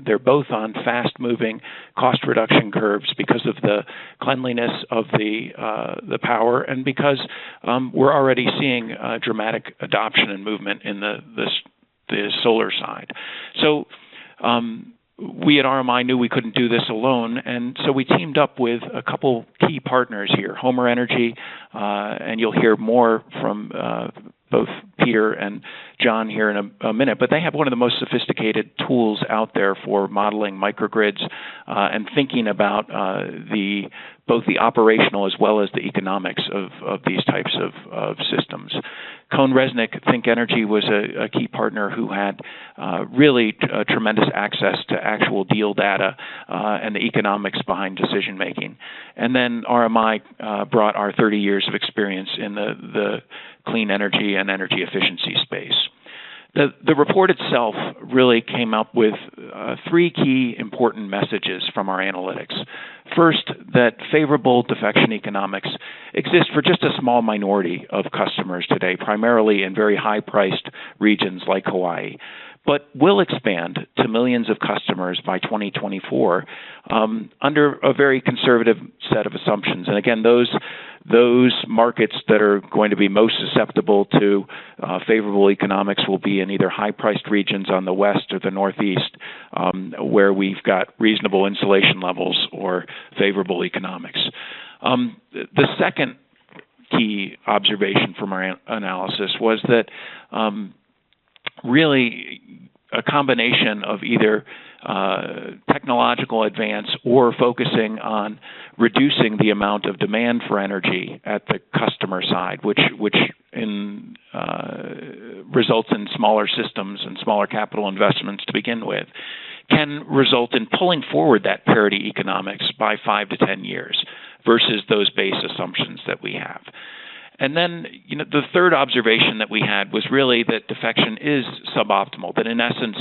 They're both on fast-moving cost reduction curves because of the cleanliness of the power, and because we're already seeing dramatic adoption and movement in the solar side. So we at RMI knew we couldn't do this alone, and so we teamed up with a couple key partners here, Homer Energy, and you'll hear more from both Peter and Jon here in a minute, but they have one of the most sophisticated tools out there for modeling microgrids and thinking about both the operational as well as the economics of these types of systems. Cohn Resnick Think Energy was a key partner who had really tremendous access to actual deal data and the economics behind decision making. And then RMI brought our 30 years of experience in the clean energy and energy efficiency space. The report itself really came up with three key important messages from our analytics. First, that favorable defection economics exist for just a small minority of customers today, primarily in very high-priced regions like Hawaii, but will expand to millions of customers by 2024 under a very conservative set of assumptions. And again, those markets that are going to be most susceptible to favorable economics will be in either high-priced regions on the west or the northeast, where we've got reasonable insulation levels or favorable economics. The second key observation from our analysis was that really a combination of either technological advance or focusing on reducing the amount of demand for energy at the customer side, which results in smaller systems and smaller capital investments to begin with, can result in pulling forward that parity economics by 5 to 10 years versus those base assumptions that we have. And then, the third observation that we had was really that defection is suboptimal, that in essence,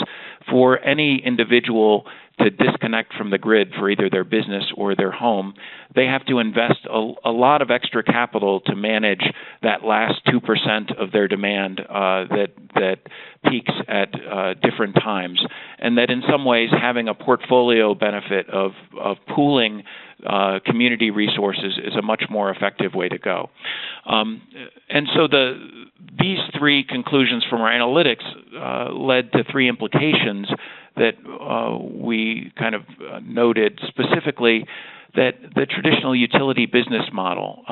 for any individual to disconnect from the grid for either their business or their home, they have to invest a lot of extra capital to manage that last 2% of their demand that peaks at different times, and that in some ways having a portfolio benefit of pooling community resources is a much more effective way to go. And so these three conclusions from our analytics led to three implications that we kind of noted, specifically that the traditional utility business model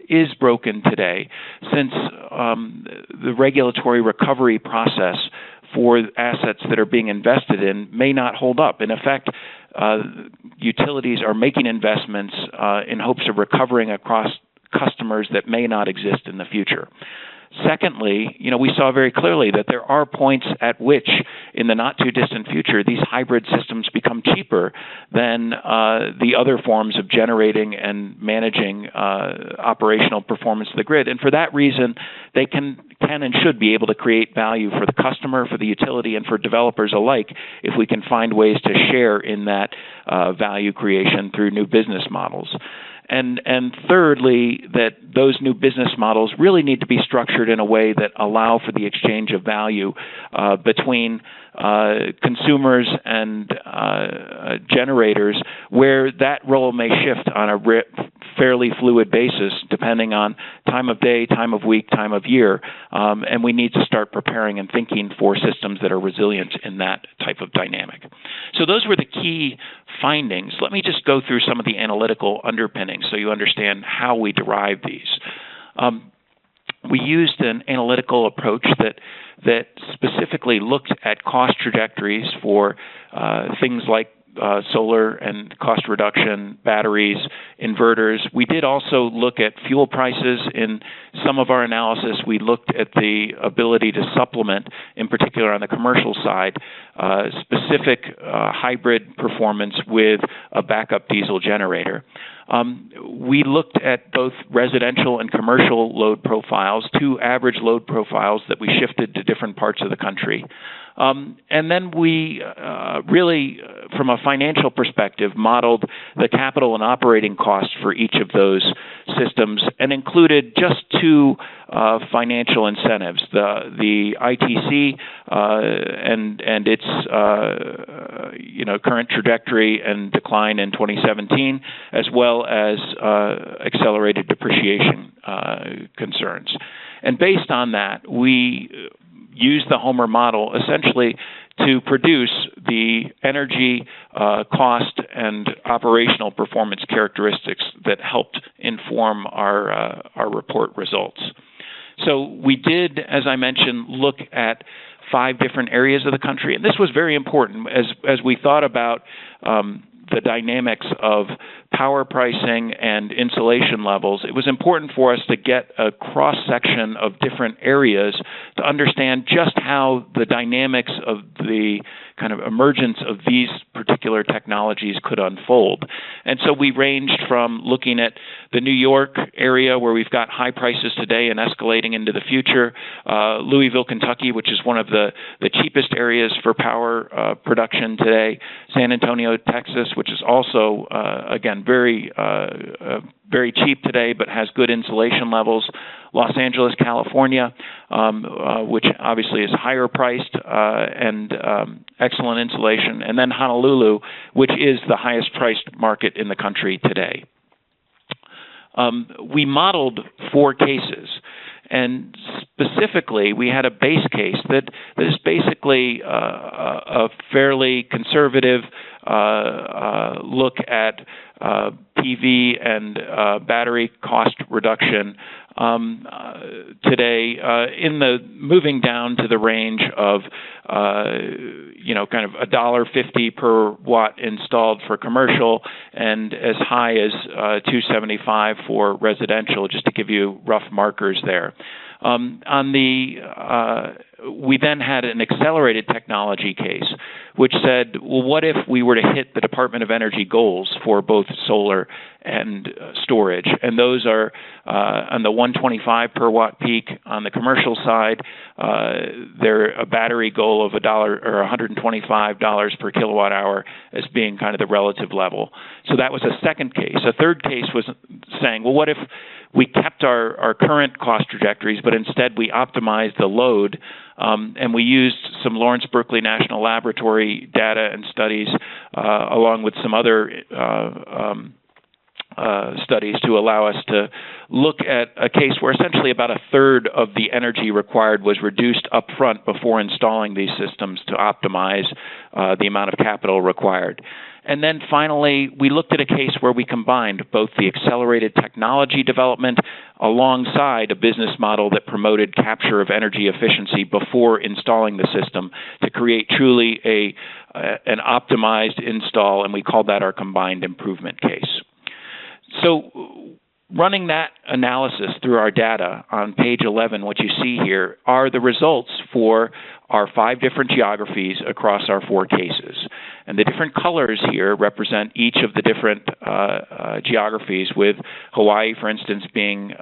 is broken today, since the regulatory recovery process for assets that are being invested in may not hold up. In effect, utilities are making investments in hopes of recovering across customers that may not exist in the future. Secondly, we saw very clearly that there are points at which, in the not-too-distant future, these hybrid systems become cheaper than the other forms of generating and managing operational performance of the grid. And for that reason, they can and should be able to create value for the customer, for the utility, and for developers alike if we can find ways to share in that value creation through new business models. And thirdly, that those new business models really need to be structured in a way that allow for the exchange of value between consumers and generators, where that role may shift on a fairly fluid basis depending on time of day, time of week, time of year. And we need to start preparing and thinking for systems that are resilient in that type of dynamic. So those were the key findings. Let me just go through some of the analytical underpinnings so you understand how we derive these. We used an analytical approach that specifically looked at cost trajectories for things like solar and cost reduction, batteries, inverters. We did also look at fuel prices. In some of our analysis, we looked at the ability to supplement, in particular on the commercial side, specific hybrid performance with a backup diesel generator. We looked at both residential and commercial load profiles, two average load profiles that we shifted to different parts of the country. And then we really, from a financial perspective, modeled the capital and operating costs for each of those systems and included just two financial incentives: the ITC and its current trajectory and decline in 2017, as well as accelerated depreciation concerns. And based on that, we use the Homer model essentially to produce the energy cost and operational performance characteristics that helped inform our report results. So we did, as I mentioned, look at 5 different areas of the country, and this was very important as we thought about the dynamics of power pricing and insulation levels. It was important for us to get a cross-section of different areas to understand just how the dynamics of the kind of emergence of these particular technologies could unfold. And so we ranged from looking at the New York area, where we've got high prices today and escalating into the future, Louisville, Kentucky, which is one of the cheapest areas for power production today, San Antonio, Texas, which is also, again, very cheap today, but has good insulation levels. Los Angeles, California, which obviously is higher priced and excellent insulation, and then Honolulu, which is the highest priced market in the country today. We modeled 4 cases. And specifically, we had a base case that is basically a fairly conservative look at PV and battery cost reduction today, in the moving down to the range of kind of $1.50 per watt installed for commercial, and as high as $2.75 for residential, just to give you rough markers there. We then had an accelerated technology case, which said, well, what if we were to hit the Department of Energy goals for both solar and storage? And those are on the 125 per watt peak on the commercial side. They're a battery goal of $1 or $125 per kilowatt hour as being kind of the relative level. So that was a second case. A third case was saying, well, what if we kept our current cost trajectories, but instead we optimized the load, and we used some Lawrence Berkeley National Laboratory data and studies, along with some other studies to allow us to look at a case where essentially about a third of the energy required was reduced up front before installing these systems to optimize the amount of capital required. And then finally, we looked at a case where we combined both the accelerated technology development alongside a business model that promoted capture of energy efficiency before installing the system to create truly an optimized install, and we called that our combined improvement case. So running that analysis through our data on page 11, what you see here are the results for our 5 different geographies across our 4 cases. And the different colors here represent each of the different geographies, with Hawaii, for instance, being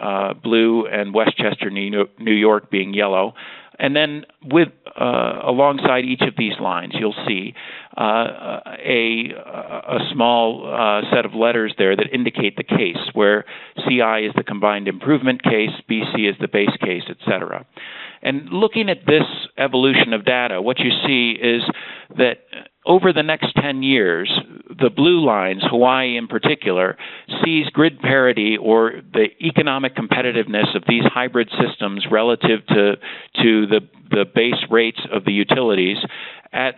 blue and Westchester, New York being yellow. And then with alongside each of these lines, you'll see a small set of letters there that indicate the case, where CI is the combined improvement case, BC is the base case, etc. And looking at this evolution of data, what you see is that over the next 10 years, the blue lines, Hawaii in particular, sees grid parity, or the economic competitiveness of these hybrid systems relative to the base rates of the utilities at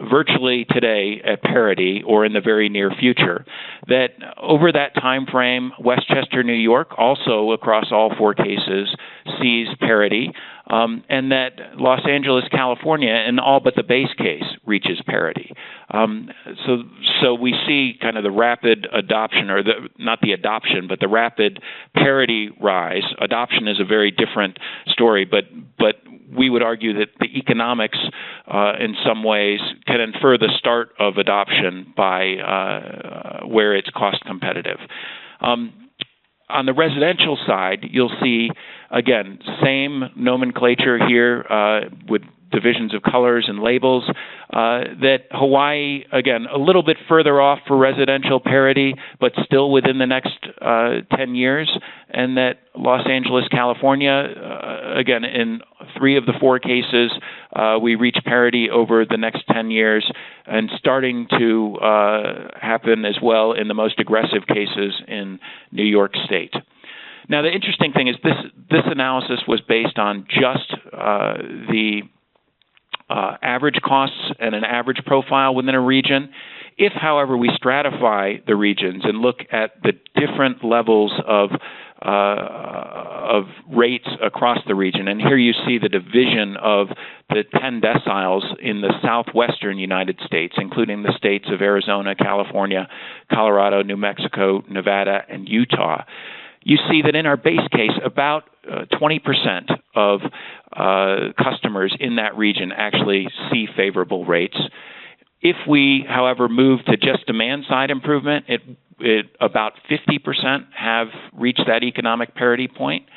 virtually today at parity or in the very near future. That over that time frame, Westchester, New York, also across all 4 cases, sees parity, and that Los Angeles, California, in all but the base case, reaches parity. So we see kind of the rapid adoption, or not the adoption, but the rapid parity rise. Adoption is a very different story, but we would argue that the economics, in some ways, can infer the start of adoption by where it's cost competitive. On the residential side, you'll see, again, same nomenclature here with divisions of colors and labels, that Hawaii, again, a little bit further off for residential parity, but still within the next 10 years, and that Los Angeles, California, again, in 3 of the 4 cases, we reach parity over the next 10 years, and starting to happen as well in the most aggressive cases in New York State. Now, the interesting thing is this analysis was based on just the average costs and an average profile within a region. If, however, we stratify the regions and look at the different levels of rates across the region, and here you see the division of the 10 deciles in the southwestern United States, including the states of Arizona, California, Colorado, New Mexico, Nevada, and Utah. You see that in our base case, about 20% of customers in that region actually see favorable rates. If we, however, move to just demand-side improvement, about 50% have reached that economic parity point.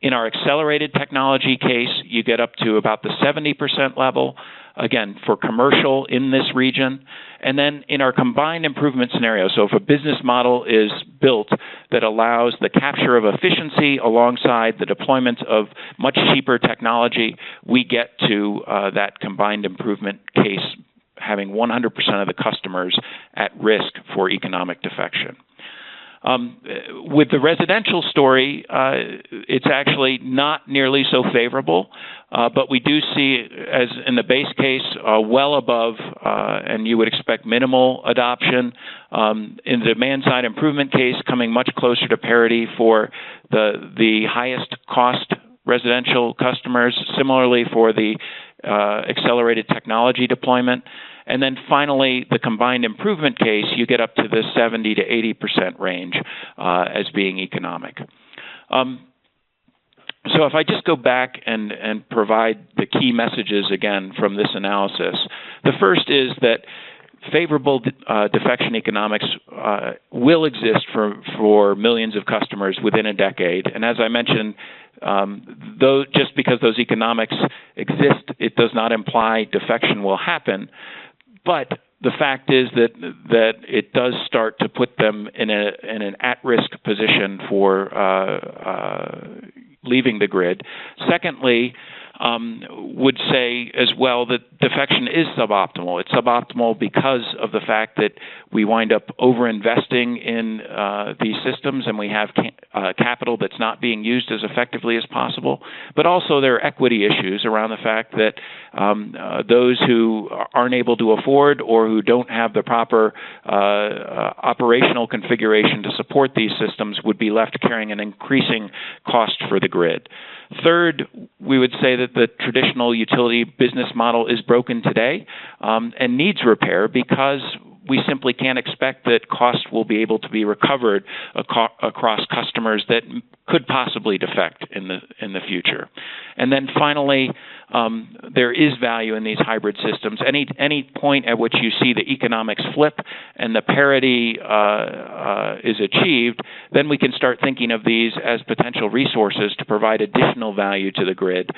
In our accelerated technology case, you get up to about the 70% level, again, for commercial in this region. And then in our combined improvement scenario, so if a business model is built that allows the capture of efficiency alongside the deployment of much cheaper technology, we get to that combined improvement case having 100% of the customers at risk for economic defection. With the residential story, it's actually not nearly so favorable, but we do see, as in the base case, well above, and you would expect minimal adoption. In the demand-side improvement case, coming much closer to parity for the highest cost residential customers, similarly for the accelerated technology deployment. And then finally, the combined improvement case, you get up to the 70 to 80% range as being economic. So if I just go back and provide the key messages again from this analysis, the first is that favorable defection economics will exist for millions of customers within a decade. And as I mentioned, though, just because those economics exist, it does not imply defection will happen. But the fact is that it does start to put them in an at-risk position for leaving the grid. Secondly, would say as well that defection is suboptimal. It's suboptimal because of the fact that we wind up over-investing in these systems and we have capital that's not being used as effectively as possible. But also there are equity issues around the fact that those who aren't able to afford or who don't have the proper operational configuration to support these systems would be left carrying an increasing cost for the grid. Third, we would say that the traditional utility business model is broken today and needs repair because we simply can't expect that costs will be able to be recovered across customers that could possibly defect in the future. And then finally, there is value in these hybrid systems. Any point at which you see the economics flip and the parity is achieved, then we can start thinking of these as potential resources to provide additional value to the grid,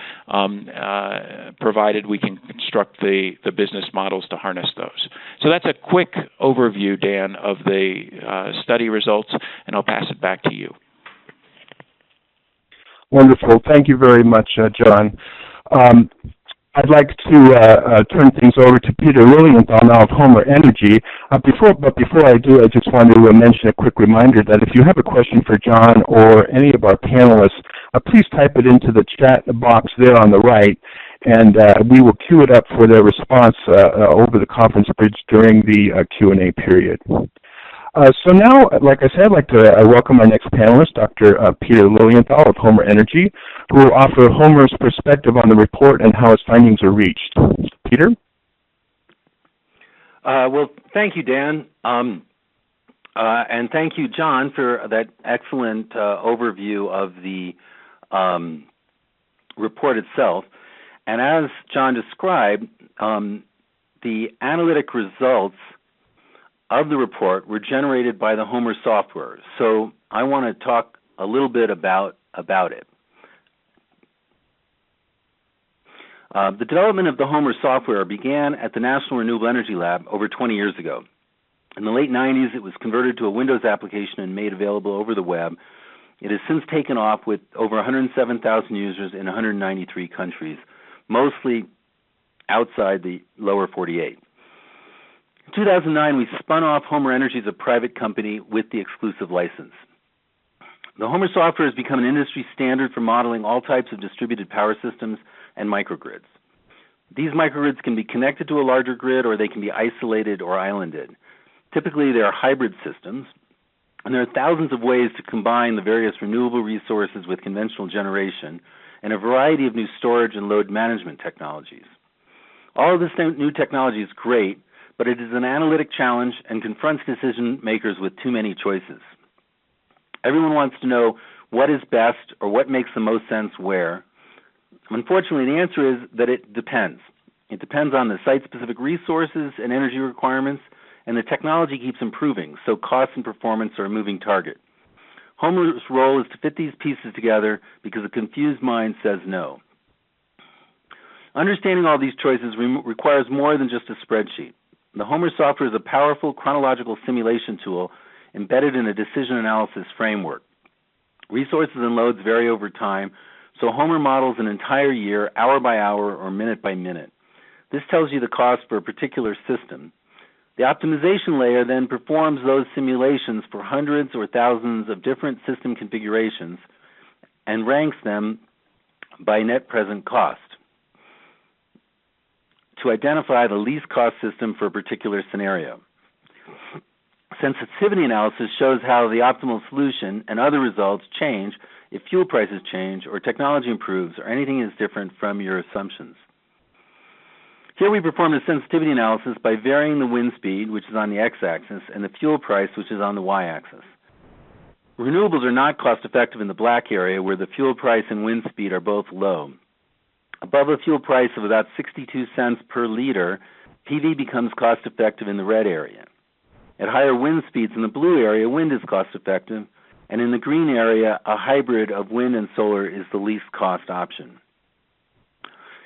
provided we can construct the business models to harness those. So that's a quick overview, Dan, of the study results, and I'll pass it back to you. Wonderful. Thank you very much, John. I'd like to turn things over to Peter Lilienthal now of Homer Energy. Before I do, I just wanted to mention a quick reminder that if you have a question for John or any of our panelists, please type it into the chat box there on the right, and we will queue it up for their response over the conference bridge during the Q&A period. So now, like I said, I'd like to welcome our next panelist, Dr. Peter Lilienthal of Homer Energy, who will offer Homer's perspective on the report and how its findings are reached. Peter? Well, thank you, Dan. And thank you, John, for that excellent overview of the report itself. And as John described, the analytic results of the report were generated by the Homer software. So I want to talk a little bit about it. The development of the Homer software began at the National Renewable Energy Lab over 20 years ago. In the late 90s, it was converted to a Windows application and made available over the web. It has since taken off with over 107,000 users in 193 countries, mostly outside the lower 48. In 2009, we spun off Homer Energy as a private company with the exclusive license. The Homer software has become an industry standard for modeling all types of distributed power systems and microgrids. These microgrids can be connected to a larger grid, or they can be isolated or islanded. Typically, they are hybrid systems, and there are thousands of ways to combine the various renewable resources with conventional generation and a variety of new storage and load management technologies. All of this new technology is great, but it is an analytic challenge and confronts decision makers with too many choices. Everyone wants to know what is best or what makes the most sense where. Unfortunately, the answer is that it depends. It depends on the site-specific resources and energy requirements, and the technology keeps improving, so cost and performance are a moving target. Homer's role is to fit these pieces together because a confused mind says no. Understanding all these choices requires more than just a spreadsheet. The Homer software is a powerful chronological simulation tool embedded in a decision analysis framework. Resources and loads vary over time, so Homer models an entire year, hour by hour, or minute by minute. This tells you the cost for a particular system. The optimization layer then performs those simulations for hundreds or thousands of different system configurations and ranks them by net present cost to identify the least cost system for a particular scenario. Sensitivity analysis shows how the optimal solution and other results change if fuel prices change or technology improves or anything is different from your assumptions. Here we perform a sensitivity analysis by varying the wind speed, which is on the x-axis, and the fuel price, which is on the y-axis. Renewables are not cost-effective in the black area where the fuel price and wind speed are both low. Above a fuel price of about 62 cents per liter, PV becomes cost-effective in the red area. At higher wind speeds in the blue area, wind is cost-effective, and in the green area, a hybrid of wind and solar is the least cost option.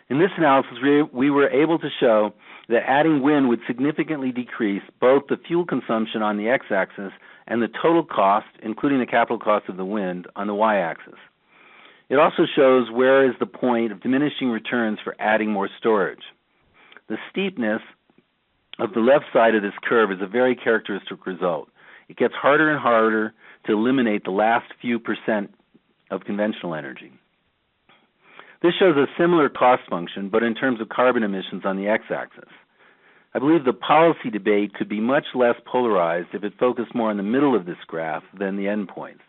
In this analysis, we were able to show that adding wind would significantly decrease both the fuel consumption on the x-axis and the total cost, including the capital cost of the wind, on the y-axis. It also shows where is the point of diminishing returns for adding more storage. The steepness of the left side of this curve is a very characteristic result. It gets harder and harder to eliminate the last few percent of conventional energy. This shows a similar cost function, but in terms of carbon emissions on the x-axis. I believe the policy debate could be much less polarized if it focused more on the middle of this graph than the endpoints.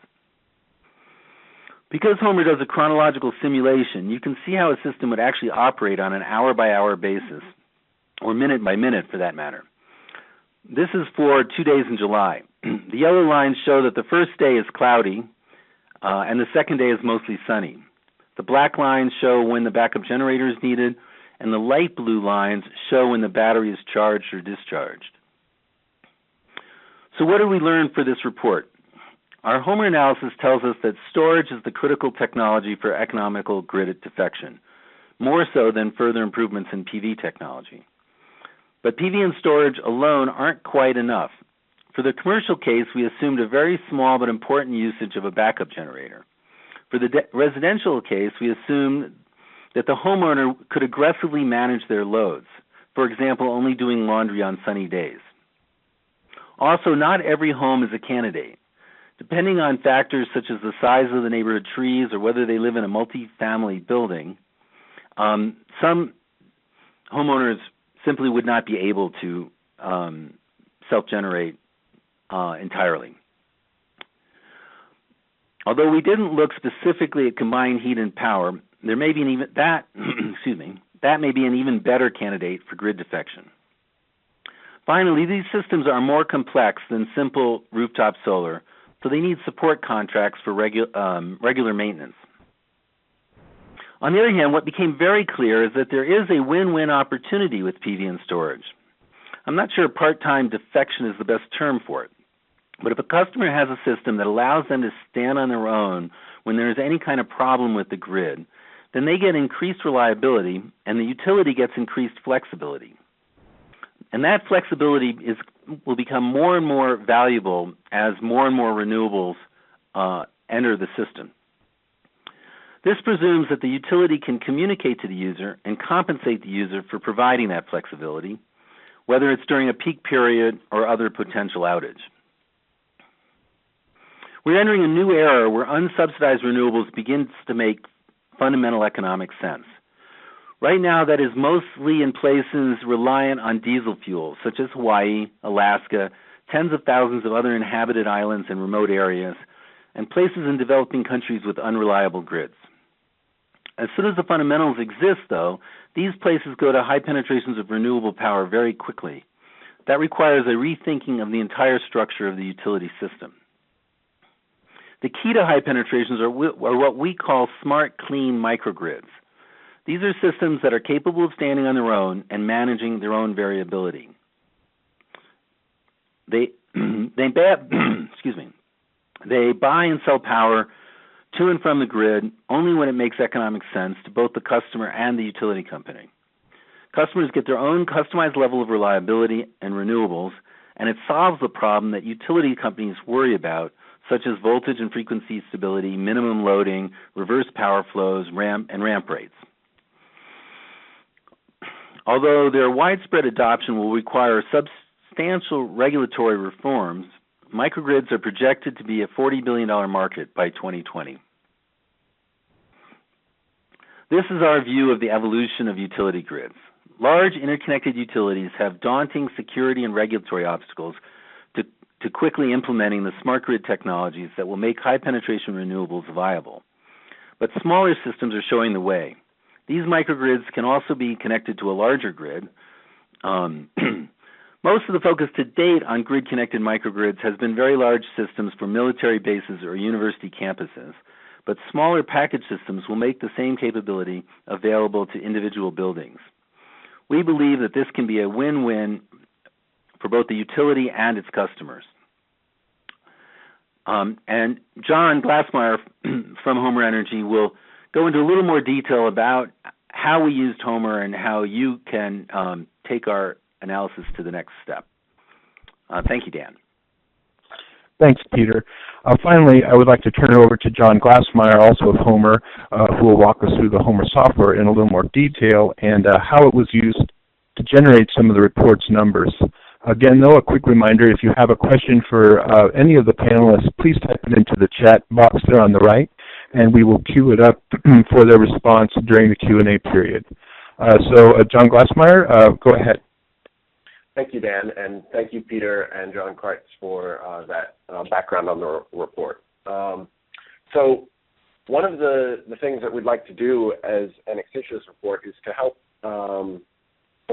Because Homer does a chronological simulation, you can see how a system would actually operate on an hour-by-hour basis, or minute-by-minute for that matter. This is for 2 days in July. The yellow lines show that the first day is cloudy, and the second day is mostly sunny. The black lines show when the backup generator is needed, and the light blue lines show when the battery is charged or discharged. So what did we learn for this report? Our Homer analysis tells us that storage is the critical technology for economical grid defection, more so than further improvements in PV technology. But PV and storage alone aren't quite enough. For the commercial case, we assumed a very small but important usage of a backup generator. For the residential case, we assumed that the homeowner could aggressively manage their loads, for example, only doing laundry on sunny days. Also, not every home is a candidate. Depending on factors such as the size of the neighborhood trees or whether they live in a multi-family building, some homeowners simply would not be able to self-generate entirely. Although we didn't look specifically at combined heat and power, there may be that may be an even better candidate for grid defection. Finally, these systems are more complex than simple rooftop solar, so they need support contracts for regular maintenance. On the other hand, what became very clear is that there is a win-win opportunity with PV and storage. I'm not sure part-time defection is the best term for it, but if a customer has a system that allows them to stand on their own when there is any kind of problem with the grid, then they get increased reliability and the utility gets increased flexibility. And that flexibility will become more and more valuable as more and more renewables enter the system. This presumes that the utility can communicate to the user and compensate the user for providing that flexibility, whether it's during a peak period or other potential outage. We're entering a new era where unsubsidized renewables begins to make fundamental economic sense. Right now, that is mostly in places reliant on diesel fuel, such as Hawaii, Alaska, tens of thousands of other inhabited islands and remote areas, and places in developing countries with unreliable grids. As soon as the fundamentals exist, though, these places go to high penetrations of renewable power very quickly. That requires a rethinking of the entire structure of the utility system. The key to high penetrations are what we call smart, clean microgrids. These are systems that are capable of standing on their own and managing their own variability. They buy and sell power to and from the grid only when it makes economic sense to both the customer and the utility company. Customers get their own customized level of reliability and renewables, and it solves the problem that utility companies worry about, such as voltage and frequency stability, minimum loading, reverse power flows, ramp rates. Although their widespread adoption will require substantial regulatory reforms, microgrids are projected to be a $40 billion market by 2020. This is our view of the evolution of utility grids. Large interconnected utilities have daunting security and regulatory obstacles to quickly implementing the smart grid technologies that will make high penetration renewables viable. But smaller systems are showing the way. These microgrids can also be connected to a larger grid. Most of the focus to date on grid-connected microgrids has been very large systems for military bases or university campuses, but smaller package systems will make the same capability available to individual buildings. We believe that this can be a win-win for both the utility and its customers. And Jon Glassmire from Homer Energy will go into a little more detail about how we used Homer and how you can take our analysis to the next step. Thank you, Dan. Thanks, Peter. Finally, I would like to turn it over to Jon Glassmire, also of Homer, who will walk us through the Homer software in a little more detail and how it was used to generate some of the report's numbers. Again, though, a quick reminder, if you have a question for any of the panelists, please type it into the chat box there on the right, and we will queue it up for their response during the Q&A period. So, Jon Glassmire, go ahead. Thank you, Dan, and thank you, Peter and Jon Creyts, for that background on the report. So one of the things that we'd like to do as an extension of this report is to help some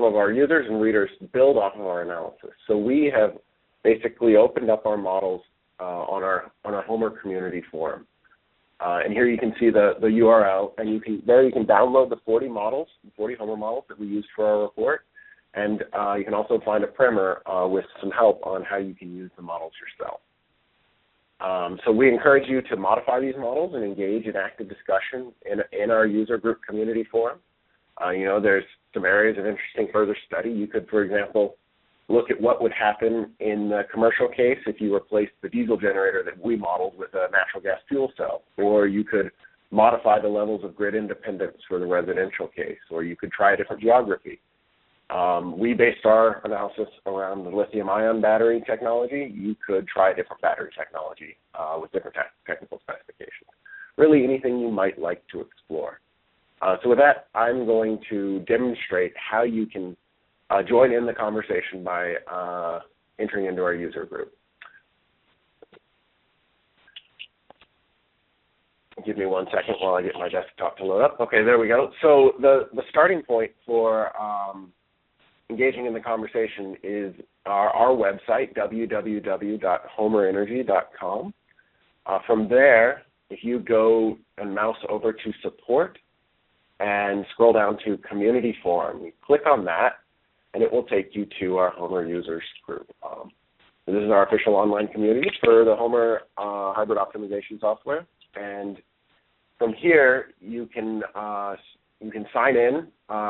of our users and readers build off of our analysis. So we have basically opened up our models on our Homer community forum. And here you can see the URL, and you can download the 40 Homer models that we used for our report. And you can also find a primer with some help on how you can use the models yourself. So we encourage you to modify these models and engage in active discussion in our user group community forum. There's some areas of interesting further study. You could, for example, look at what would happen in the commercial case if you replaced the diesel generator that we modeled with a natural gas fuel cell. Or you could modify the levels of grid independence for the residential case. Or you could try a different geography. We based our analysis around the lithium-ion battery technology. You could try a different battery technology with different technical specifications. Really anything you might like to explore. So with that, I'm going to demonstrate how you can join in the conversation by entering into our user group. Give me 1 second while I get my desktop to load up. Okay, there we go. So the starting point for engaging in the conversation is our website, www.homerenergy.com. From there, if you go and mouse over to support and scroll down to community forum, you click on that, and it will take you to our Homer users group. This is our official online community for the Homer hybrid optimization software. And From here, you can sign in,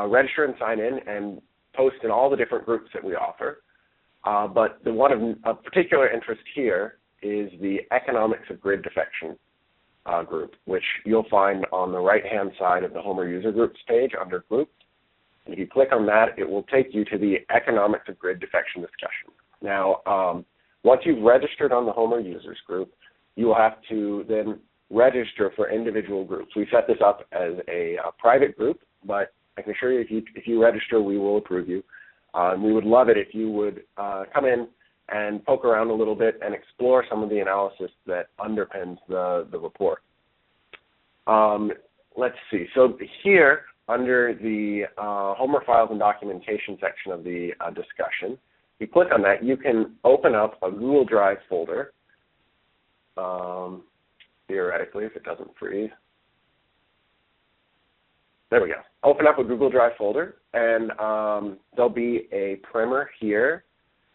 register and sign in, and post in all the different groups that we offer. But the one of particular interest here is the Economics of Grid Defection group, which you'll find on the right-hand side of the Homer User Groups page under Groups. And if you click on that, it will take you to the Economics of Grid Defection discussion. Now, once you've registered on the Homer Users Group, you will have to then register for individual groups. We set this up as a private group, but I can assure you if you register, we will approve you. We would love it if you would come in and poke around a little bit and explore some of the analysis that underpins the report. Let's see. So here, under the Homer Files and Documentation section of the discussion, you click on that, you can open up a Google Drive folder, theoretically, if it doesn't freeze. There we go. Open up a Google Drive folder, and there'll be a primer here.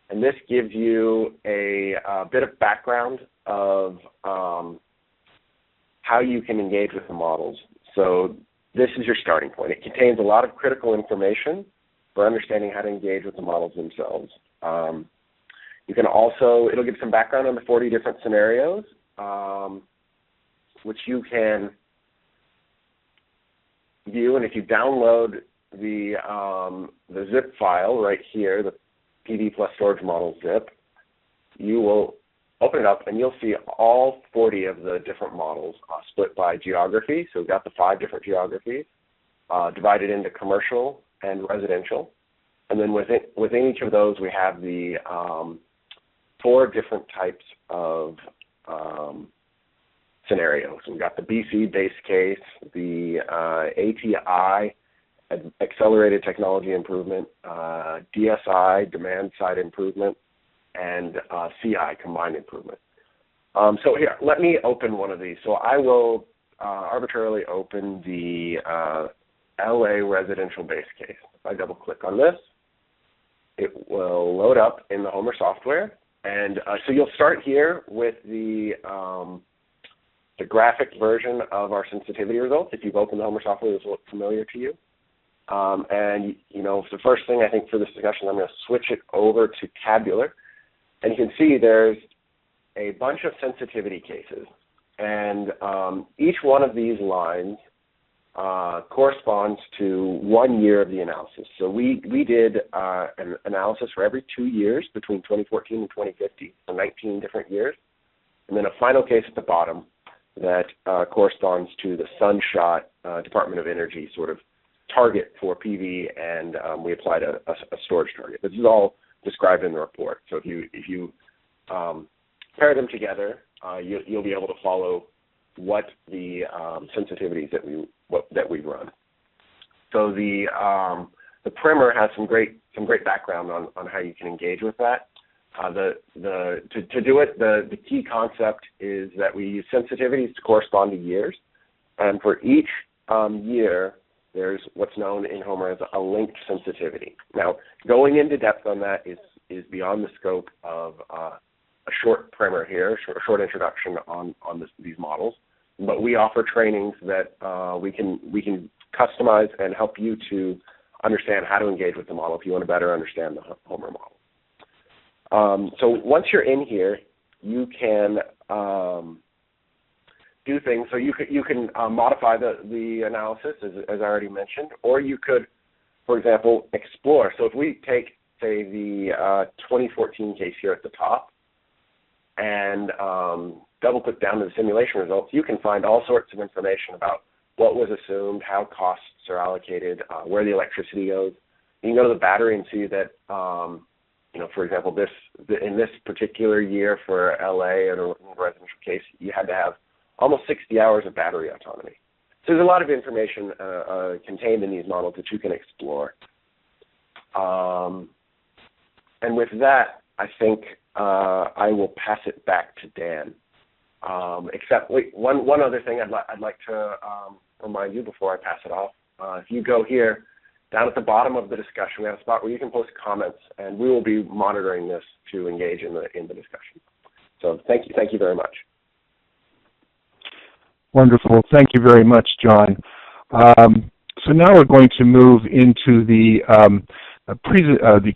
And this gives you a bit of background of how you can engage with the models. So this is your starting point. It contains a lot of critical information for understanding how to engage with the models themselves. You can also, it'll give some background on the 40 different scenarios, which you can view. And if you download the zip file right here, the PV plus storage model zip, you will open it up and you'll see all 40 of the different models split by geography. So we've got the 5 different geographies divided into commercial and residential. And then within each of those, we have the 4 different types of scenarios. We've got the BC base case, the ATI, accelerated technology improvement, DSI, demand side improvement, and CI, combined improvement. So here, let me open one of these. So I will arbitrarily open the LA residential base case. If I double click on this, it will load up in the Homer software. And so you'll start here with the graphic version of our sensitivity results. If you've opened the Homer software, this will look familiar to you. And, you know, the first thing I think for this discussion, I'm going to switch it over to tabular. And you can see there's a bunch of sensitivity cases. And each one of these lines corresponds to 1 year of the analysis. So we did an analysis for every 2 years between 2014 and 2050, so 19 different years. And then a final case at the bottom that corresponds to the Sunshot Department of Energy sort of target for PV, and we applied a storage target. This is all described in the report. So if you pair them together, you'll be able to follow what the sensitivities that we run. So the primer has some great background on how you can engage with that. To do it, the key concept is that we use sensitivities to correspond to years, and for each year, there's what's known in Homer as a linked sensitivity. Now, going into depth on that is beyond the scope of a short primer here, a short introduction on these models. But we offer trainings that we can customize and help you to understand how to engage with the model if you want to better understand the Homer model. So once you're in here, you can do things. So you can modify the analysis, as I already mentioned, or you could, for example, explore. So if we take, say, the 2014 case here at the top and double-click down to the simulation results, you can find all sorts of information about what was assumed, how costs are allocated, where the electricity goes. You can go to the battery and see that, for example, in this particular year for LA and a residential case, you had to have almost 60 hours of battery autonomy. So there's a lot of information contained in these models that you can explore. And with that, I think I will pass it back to Dan. Except, one other thing I'd like to remind you before I pass it off. If you go here, down at the bottom of the discussion, we have a spot where you can post comments, and we will be monitoring this to engage in the discussion. So thank you very much. Wonderful. Thank you very much, Jon. So now we're going to move into the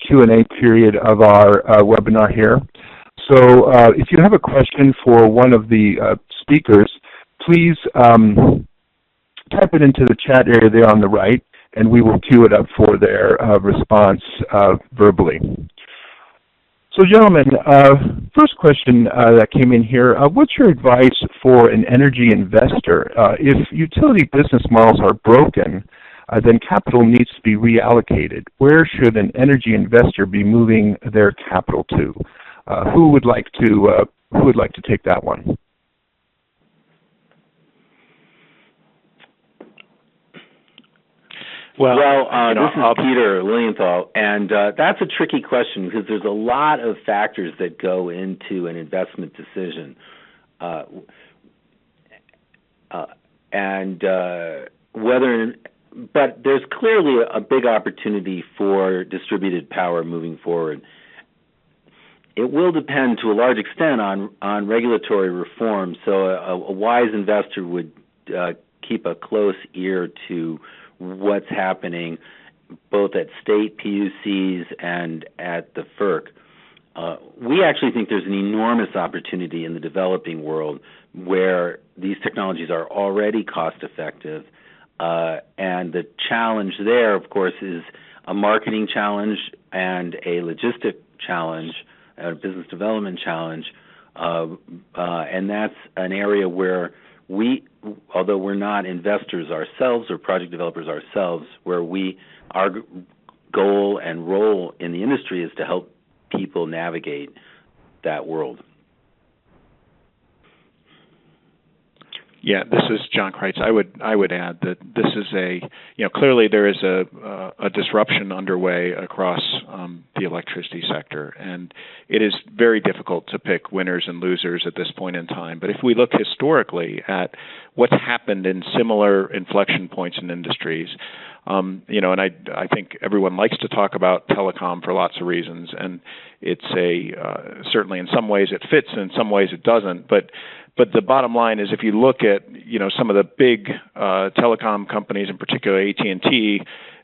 Q&A period of our webinar here. So if you have a question for one of the speakers, please type it into the chat area there on the right, and we will queue it up for their response verbally. So gentlemen, first question that came in here, what's your advice for an energy investor? If utility business models are broken, then capital needs to be reallocated. Where should an energy investor be moving their capital to? Who would like to take that one? Well, this is Peter Lilienthal, and that's a tricky question because there's a lot of factors that go into an investment decision, but there's clearly a big opportunity for distributed power moving forward. It will depend to a large extent on regulatory reform, so a wise investor would keep a close ear to what's happening both at state PUCs and at the FERC. We actually think there's an enormous opportunity in the developing world where these technologies are already cost-effective, and the challenge there, of course, is a marketing challenge and a logistic challenge, a business development challenge, and that's an area where we, although we're not investors ourselves or project developers ourselves, where our goal and role in the industry is to help people navigate that world. Yeah, this is Jon Creyts. I would add that this is clearly there is a disruption underway across the electricity sector, and it is very difficult to pick winners and losers at this point in time. But if we look historically at what's happened in similar inflection points in industries, and I think everyone likes to talk about telecom for lots of reasons, and it's certainly in some ways it fits, and in some ways it doesn't, but the bottom line is, if you look at some of the big telecom companies, in particular AT&T,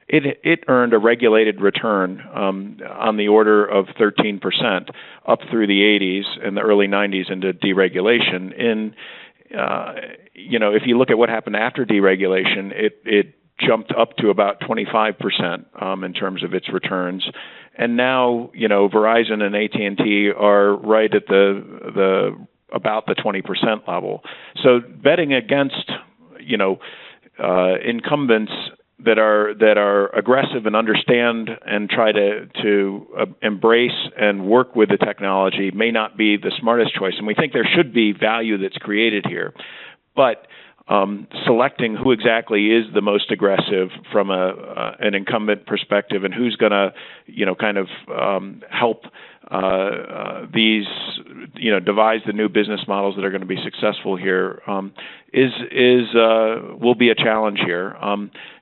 it earned a regulated return on the order of 13% up through the 80s and the early 90s into deregulation. If you look at what happened after deregulation, it jumped up to about 25% in terms of its returns. And now, Verizon and AT&T are right at about the 20% level. So betting against, incumbents that are aggressive and understand and try to embrace and work with the technology may not be the smartest choice. And we think there should be value that's created here. But selecting who exactly is the most aggressive from an incumbent perspective and who's going to, help these, devise the new business models that are going to be successful here will be a challenge here.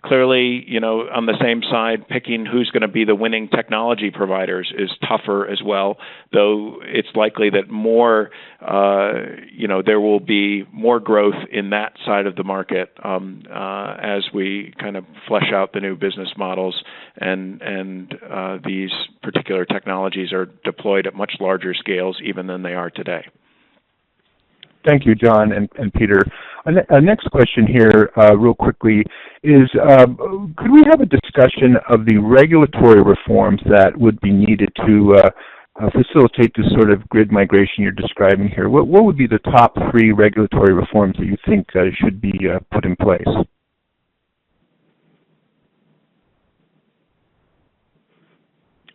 Clearly, on the same side, picking who's going to be the winning technology providers is tougher as well, though it's likely that there will be more growth in that side of the market as we kind of flesh out the new business models and these particular technologies are deployed at much larger scales even than they are today. Thank you, Jon and Peter. Next question here, real quickly, is could we have a discussion of the regulatory reforms that would be needed to facilitate this sort of grid migration you're describing here? What would be the top 3 regulatory reforms that you think should be put in place?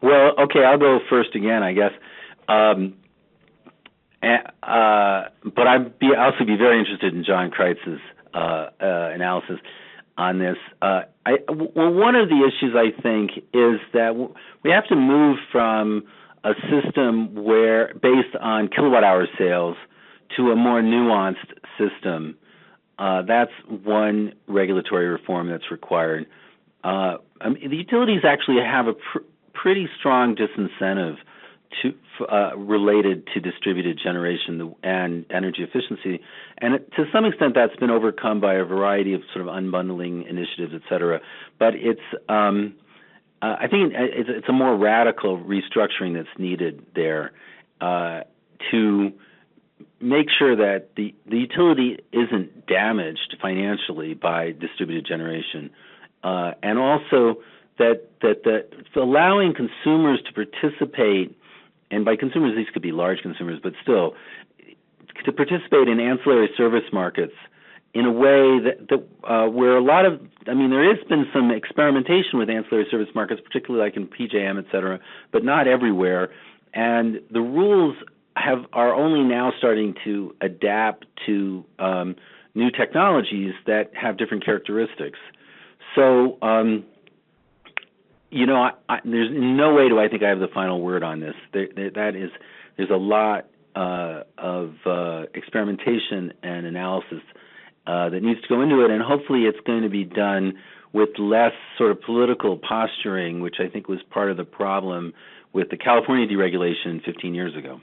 Well, okay, I'll go first again, I guess. But I'd also be very interested in Jon Creyts' analysis on this. One of the issues, I think, is that we have to move from a system based on kilowatt-hour sales to a more nuanced system. That's one regulatory reform that's required. The utilities actually have a pretty strong disincentive related to distributed generation and energy efficiency, and to some extent that's been overcome by a variety of sort of unbundling initiatives, et cetera. But it's I think it's a more radical restructuring that's needed there to make sure that the utility isn't damaged financially by distributed generation, and also that allowing consumers to participate, and by consumers these could be large consumers, but still to participate in ancillary service markets in a way that where a lot of, there has been some experimentation with ancillary service markets, particularly like in PJM, et cetera, but not everywhere. And the rules are only now starting to adapt to new technologies that have different characteristics. So, there's in no way do I think I have the final word on this. There's a lot of experimentation and analysis that needs to go into it, and hopefully it's going to be done with less sort of political posturing, which I think was part of the problem with the California deregulation 15 years ago.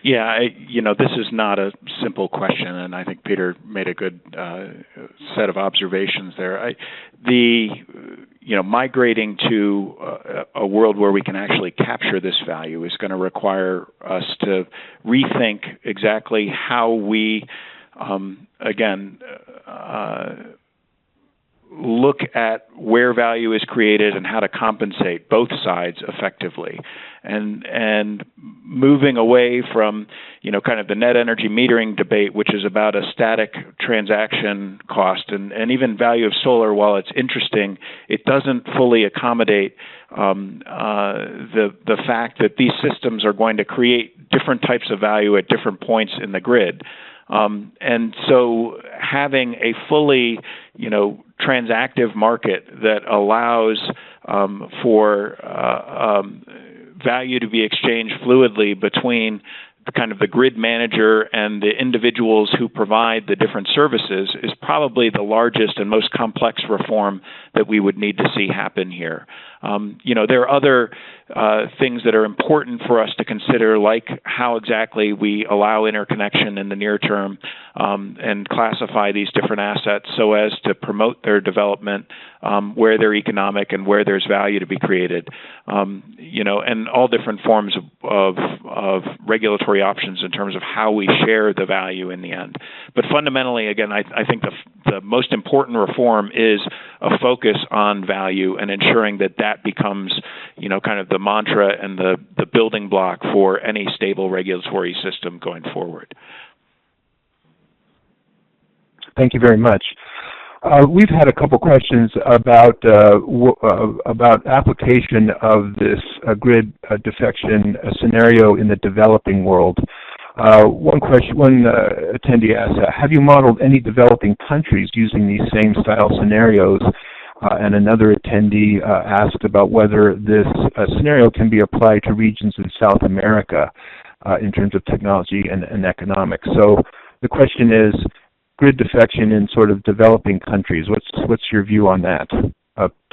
Yeah, this is not a simple question, and I think Peter made a good set of observations there. Migrating to a world where we can actually capture this value is going to require us to rethink exactly how we, look at where value is created and how to compensate both sides effectively, and moving away from kind of the net energy metering debate, which is about a static transaction cost, and even value of solar, while it's interesting, it doesn't fully accommodate the fact that these systems are going to create different types of value at different points in the grid. And so having a fully, transactive market that allows for value to be exchanged fluidly between the grid manager and the individuals who provide the different services is probably the largest and most complex reform that we would need to see happen here. There are other things that are important for us to consider, like how exactly we allow interconnection in the near term and classify these different assets so as to promote their development where they're economic and where there's value to be created, and all different forms of regulatory options in terms of how we share the value in the end. But fundamentally, again, I think the most important reform is a focus on value and ensuring that becomes, kind of the mantra and the building block for any stable regulatory system going forward. Thank you very much. We've had a couple questions about application of this grid defection scenario in the developing world. One attendee asked, have you modeled any developing countries using these same style scenarios? And another attendee asked about whether this scenario can be applied to regions in South America in terms of technology and economics. So the question is, grid defection in sort of developing countries. What's your view on that?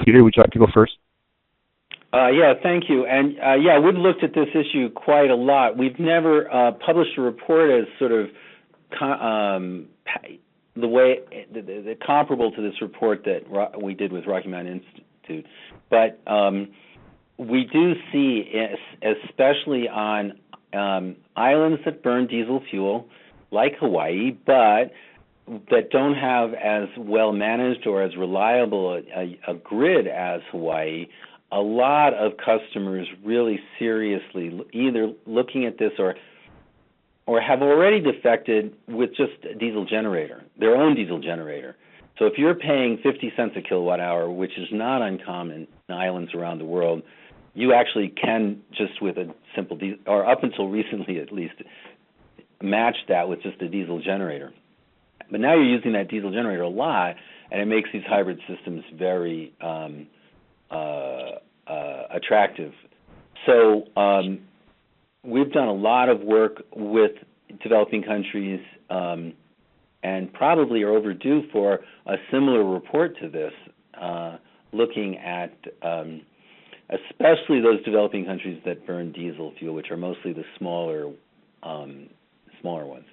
Peter, would you like to go first? Yeah, thank you. And we've looked at this issue quite a lot. We've never published a report as sort of the comparable to this report that we did with Rocky Mountain Institute, but we do see, especially on islands that burn diesel fuel, like Hawaii, but that don't have as well managed or as reliable a grid as Hawaii, a lot of customers really seriously either looking at this or have already defected with just a diesel generator, their own diesel generator. So if you're paying 50 cents a kilowatt hour, which is not uncommon in islands around the world, you actually can just with a simple diesel, or up until recently at least, match that with just a diesel generator. But now you're using that diesel generator a lot, and it makes these hybrid systems very attractive. So we've done a lot of work with developing countries and probably are overdue for a similar report to this, looking at especially those developing countries that burn diesel fuel, which are mostly the smaller ones.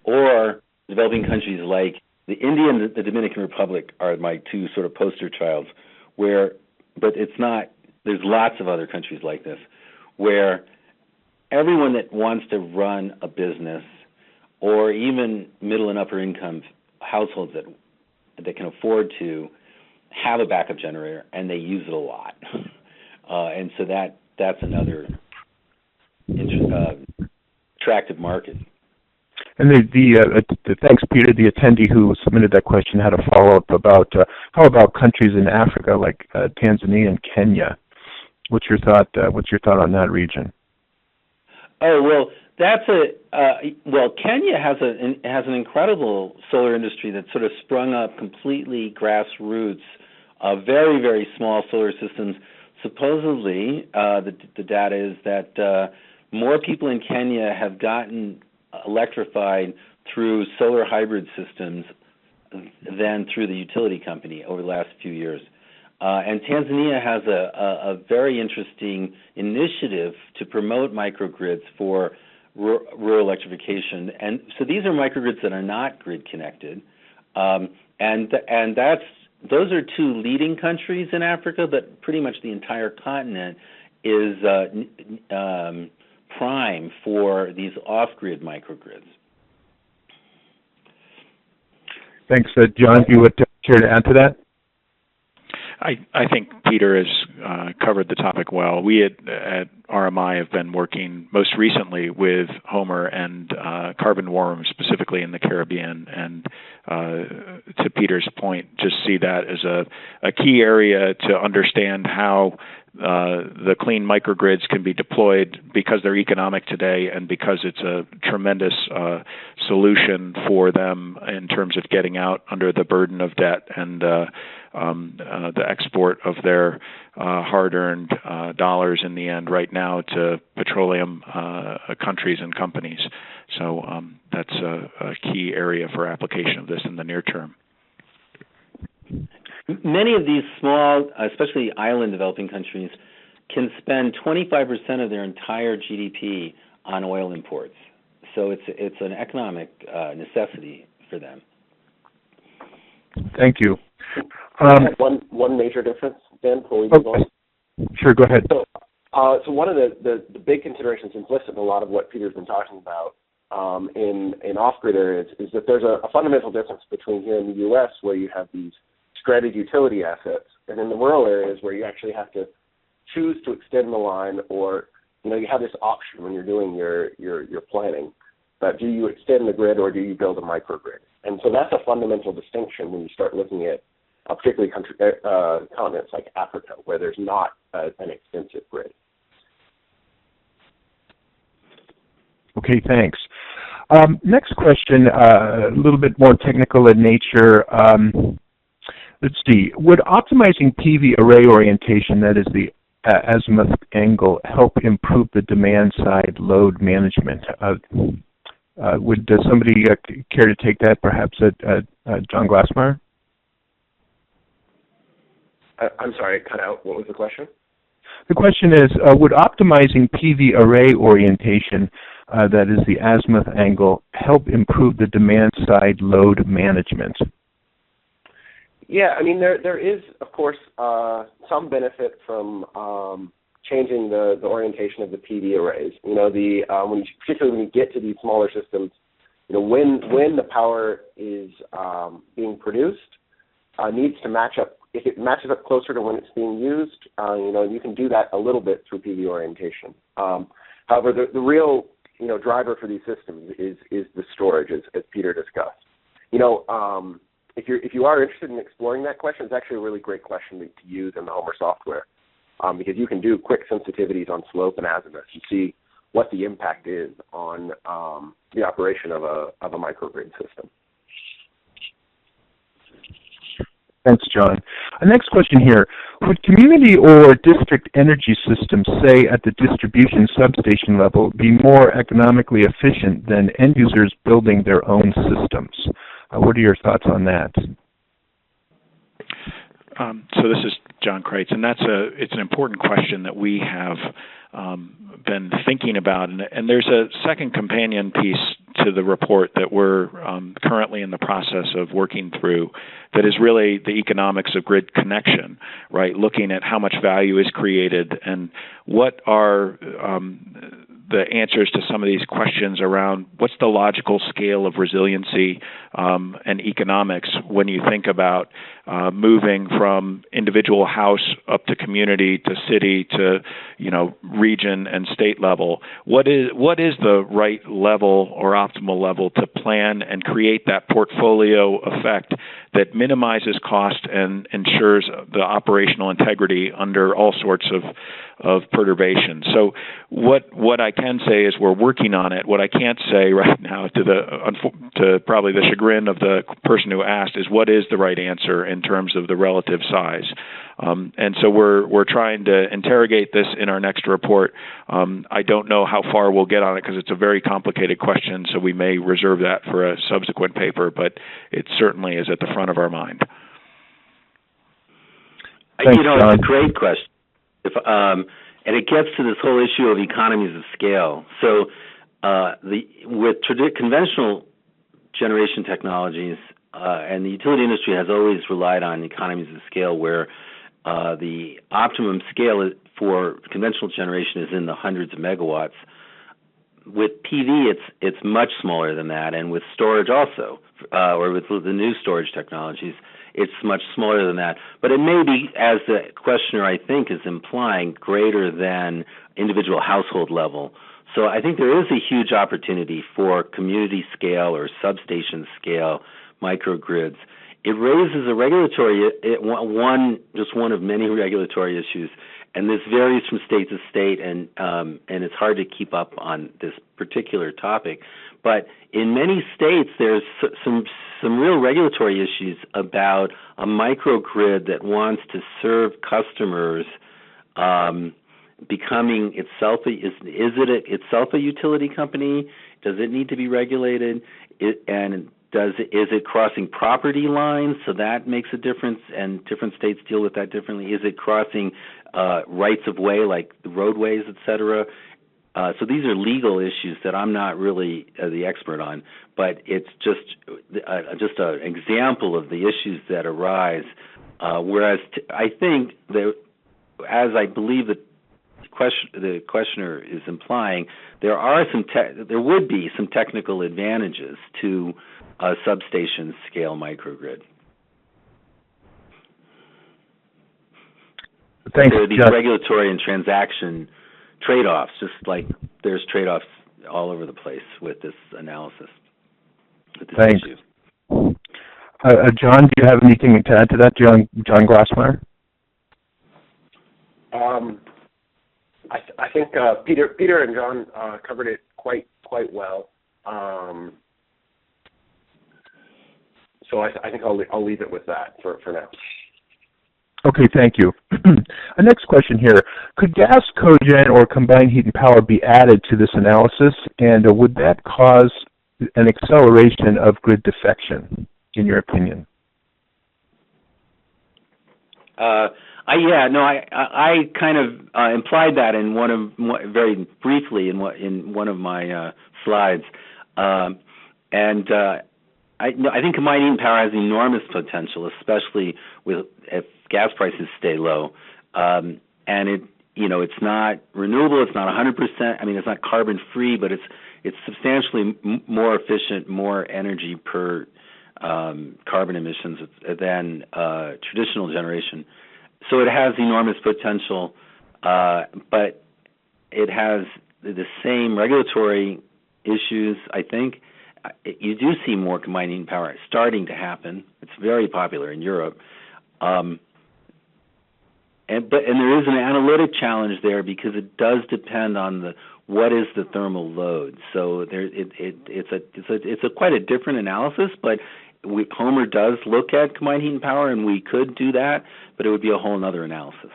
Or developing countries like the India and the Dominican Republic are my two sort of poster childs, but it's not, there's lots of other countries like this, where everyone that wants to run a business, or even middle and upper income households that can afford to have a backup generator, and they use it a lot. And so that's another attractive market. And thanks, Peter. The attendee who submitted that question had a follow-up about how about countries in Africa like Tanzania and Kenya? What's your thought on that region? Oh well, Kenya has an incredible solar industry that sort of sprung up completely grassroots, very very small solar systems. Supposedly, the data is that more people in Kenya have gotten electrified through solar hybrid systems than through the utility company over the last few years. And Tanzania has a very interesting initiative to promote microgrids for rural electrification. And so these are microgrids that are not grid connected. And those are two leading countries in Africa, but pretty much the entire continent is prime for these off-grid microgrids. Thanks, John. Do you would care to add to that? I think Peter has covered the topic well. We at RMI have been working most recently with Homer and Carbon Warm, specifically in the Caribbean. And to Peter's point, just see that as a key area to understand how the clean microgrids can be deployed because they're economic today and because it's a tremendous solution for them in terms of getting out under the burden of debt and the export of their hard-earned dollars in the end right now to petroleum countries and companies. So that's a key area for application of this in the near term. Many of these small, especially island developing countries, can spend 25% of their entire GDP on oil imports. So it's an economic necessity for them. Thank you. One major difference, Dan, before we move on? Sure, go ahead. So one of the big considerations implicit in a lot of what Peter's been talking about in off-grid areas is that there's a fundamental difference between here in the U.S. where you have these stranded utility assets, and in the rural areas where you actually have to choose to extend the line, or you have this option when you're doing your planning. But do you extend the grid or do you build a microgrid? And so that's a fundamental distinction when you start looking at particularly continents like Africa, where there's not an extensive grid. Okay, thanks. Next question, a little bit more technical in nature. Let's see. Would optimizing PV array orientation, that is the azimuth angle, help improve the demand-side load management? Would somebody care to take that, perhaps Jon Glassmire? I'm sorry, it cut out. What was the question? The question is, would optimizing PV array orientation, that is the azimuth angle, help improve the demand-side load management? Yeah, I mean, there is, of course, some benefit from changing the orientation of the PV arrays. Particularly when you get to these smaller systems, when the power is being produced, needs to match up. If it matches up closer to when it's being used, you can do that a little bit through PV orientation. However, the real driver for these systems is the storage, as Peter discussed. If you are interested in exploring that question, it's actually a really great question to use in the Homer software, because you can do quick sensitivities on slope and azimuth and see what the impact is on the operation of a microgrid system. Thanks, John. Next question here. Would community or district energy systems, say at the distribution substation level, be more economically efficient than end users building their own systems? What are your thoughts on that? So this is Jon Creyts, and it's an important question that we have been thinking about. And there's a second companion piece to the report that we're currently in the process of working through that is really the economics of grid connection, right? Looking at how much value is created and what are the answers to some of these questions around what's the logical scale of resiliency and economics when you think about moving from individual house up to community to city to region and state level. What is the right level or optimal level to plan and create that portfolio effect that minimizes cost and ensures the operational integrity under all sorts of perturbation? So what I can say is we're working on it. What I can't say right now, to probably the chagrin of the person who asked, is what is the right answer in terms of the relative size. And so we're trying to interrogate this in our next report. I don't know how far we'll get on it because it's a very complicated question, so we may reserve that for a subsequent paper, but it certainly is at the front of our mind. Thanks, It's Jon. a great question. And it gets to this whole issue of economies of scale. So with conventional generation technologies, and the utility industry has always relied on economies of scale where the optimum scale for conventional generation is in the hundreds of megawatts. With PV, it's much smaller than that, and with storage also, or with the new storage technologies, it's much smaller than that. But it may be, as the questioner I think is implying, greater than individual household level. So I think there is a huge opportunity for community scale or substation scale microgrids. It raises a regulatory one of many regulatory issues, and this varies from state to state, and it's hard to keep up on this particular topic. But in many states, there's some real regulatory issues about a microgrid that wants to serve customers becoming itself itself a utility company? Does it need to be regulated? Is it crossing property lines? So that makes a difference, and different states deal with that differently. Is it crossing rights of way, like the roadways, et cetera? So these are legal issues that I'm not really the expert on, but it's just an example of the issues that arise. Whereas I think that, as I believe that the questioner is implying, there would be some technical advantages to a substation scale microgrid. Thanks, there are these Jeff. regulatory and transaction trade-offs, just like there's trade-offs all over the place with this analysis, with this Thanks. issue. Jon, do you have anything to add to that, Jon Glassmire? I think Peter and Jon covered it quite well. So I think I'll leave it with that for now. Okay, thank you. A next question here. Could gas cogen or combined heat and power be added to this analysis, and would that cause an acceleration of grid defection, in your opinion? I kind of implied that in very briefly in one of my slides, and I think combined heat and power has enormous potential, especially if gas prices stay low, and it's not renewable, it's not 100%. I mean, it's not carbon free, but it's substantially more efficient, more energy per carbon emissions than traditional generation. So it has enormous potential, but it has the same regulatory issues, I think. You do see more combined heat and power starting to happen. It's very popular in Europe. And there is an analytic challenge there because it does depend on what is the thermal load. So it's quite a different analysis, but Homer does look at combined heat and power, and we could do that, but it would be a whole other analysis.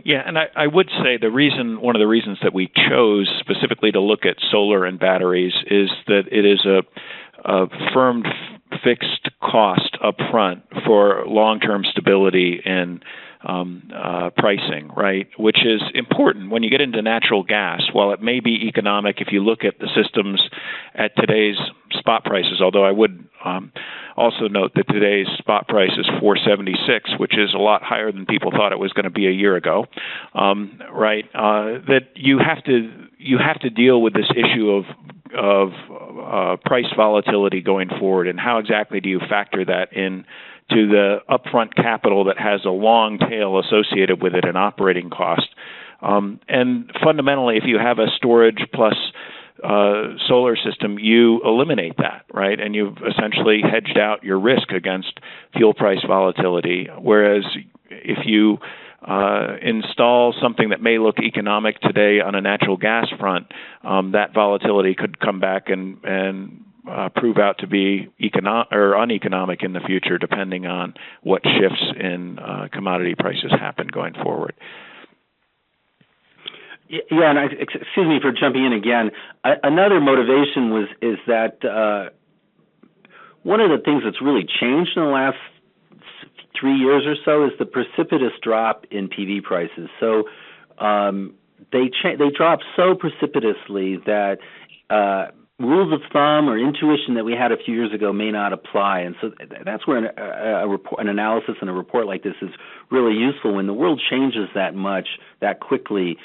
Yeah, and I would say one of the reasons that we chose specifically to look at solar and batteries is that it is a firmed fixed cost up front for long-term stability in pricing, right? Which is important when you get into natural gas. While it may be economic if you look at the systems at today's spot prices, although I would also note that today's spot price is $4.76, which is a lot higher than people thought it was going to be a year ago, right? That you have to deal with this issue of price volatility going forward, and how exactly do you factor that in to the upfront capital that has a long tail associated with it, an operating cost. And fundamentally, if you have a storage plus solar system, you eliminate that, right? And you've essentially hedged out your risk against fuel price volatility. Whereas if you install something that may look economic today on a natural gas front, that volatility could come back and prove out to be uneconomic in the future, depending on what shifts in commodity prices happen going forward. Yeah, and excuse me for jumping in again. Another motivation is that one of the things that's really changed in the last 3 years or so is the precipitous drop in PV prices. So they dropped so precipitously that rules of thumb or intuition that we had a few years ago may not apply, and so that's where an analysis and a report like this is really useful. When the world changes that much, that quickly,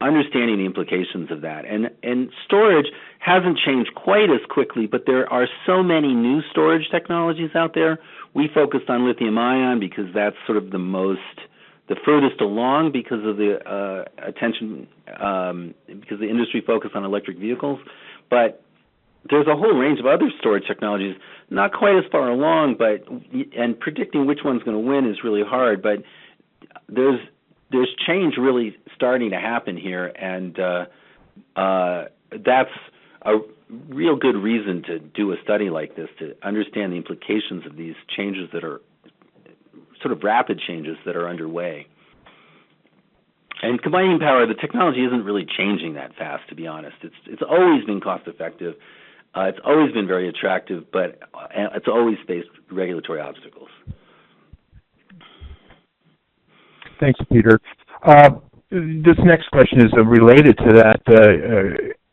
understanding the implications of that. And storage hasn't changed quite as quickly, but there are so many new storage technologies out there. We focused on lithium-ion because that's sort of the furthest along because of the attention, because the industry focused on electric vehicles. But there's a whole range of other storage technologies, not quite as far along, and predicting which one's going to win is really hard. But there's change really starting to happen here, and that's a real good reason to do a study like this, to understand the implications of these changes that are sort of rapid changes that are underway. And combining power, the technology isn't really changing that fast, to be honest. It's always been cost effective. It's always been very attractive, but it's always faced regulatory obstacles. Thanks, Peter. This next question is related to that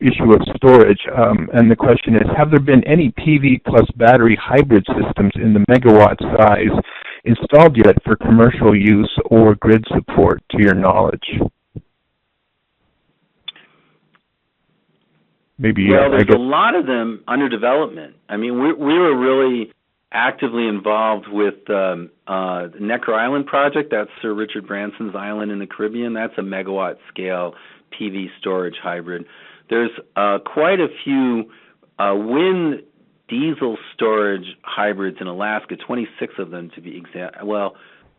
issue of storage, and the question is, have there been any PV plus battery hybrid systems in the megawatt size installed yet for commercial use or grid support, to your knowledge? Maybe. Well, there's a lot of them under development. I mean, we were really actively involved with the Necker Island project. That's Sir Richard Branson's island in the Caribbean. That's a megawatt scale PV storage hybrid. There's quite a few wind diesel storage hybrids in Alaska, 26 of them to be exact. Well,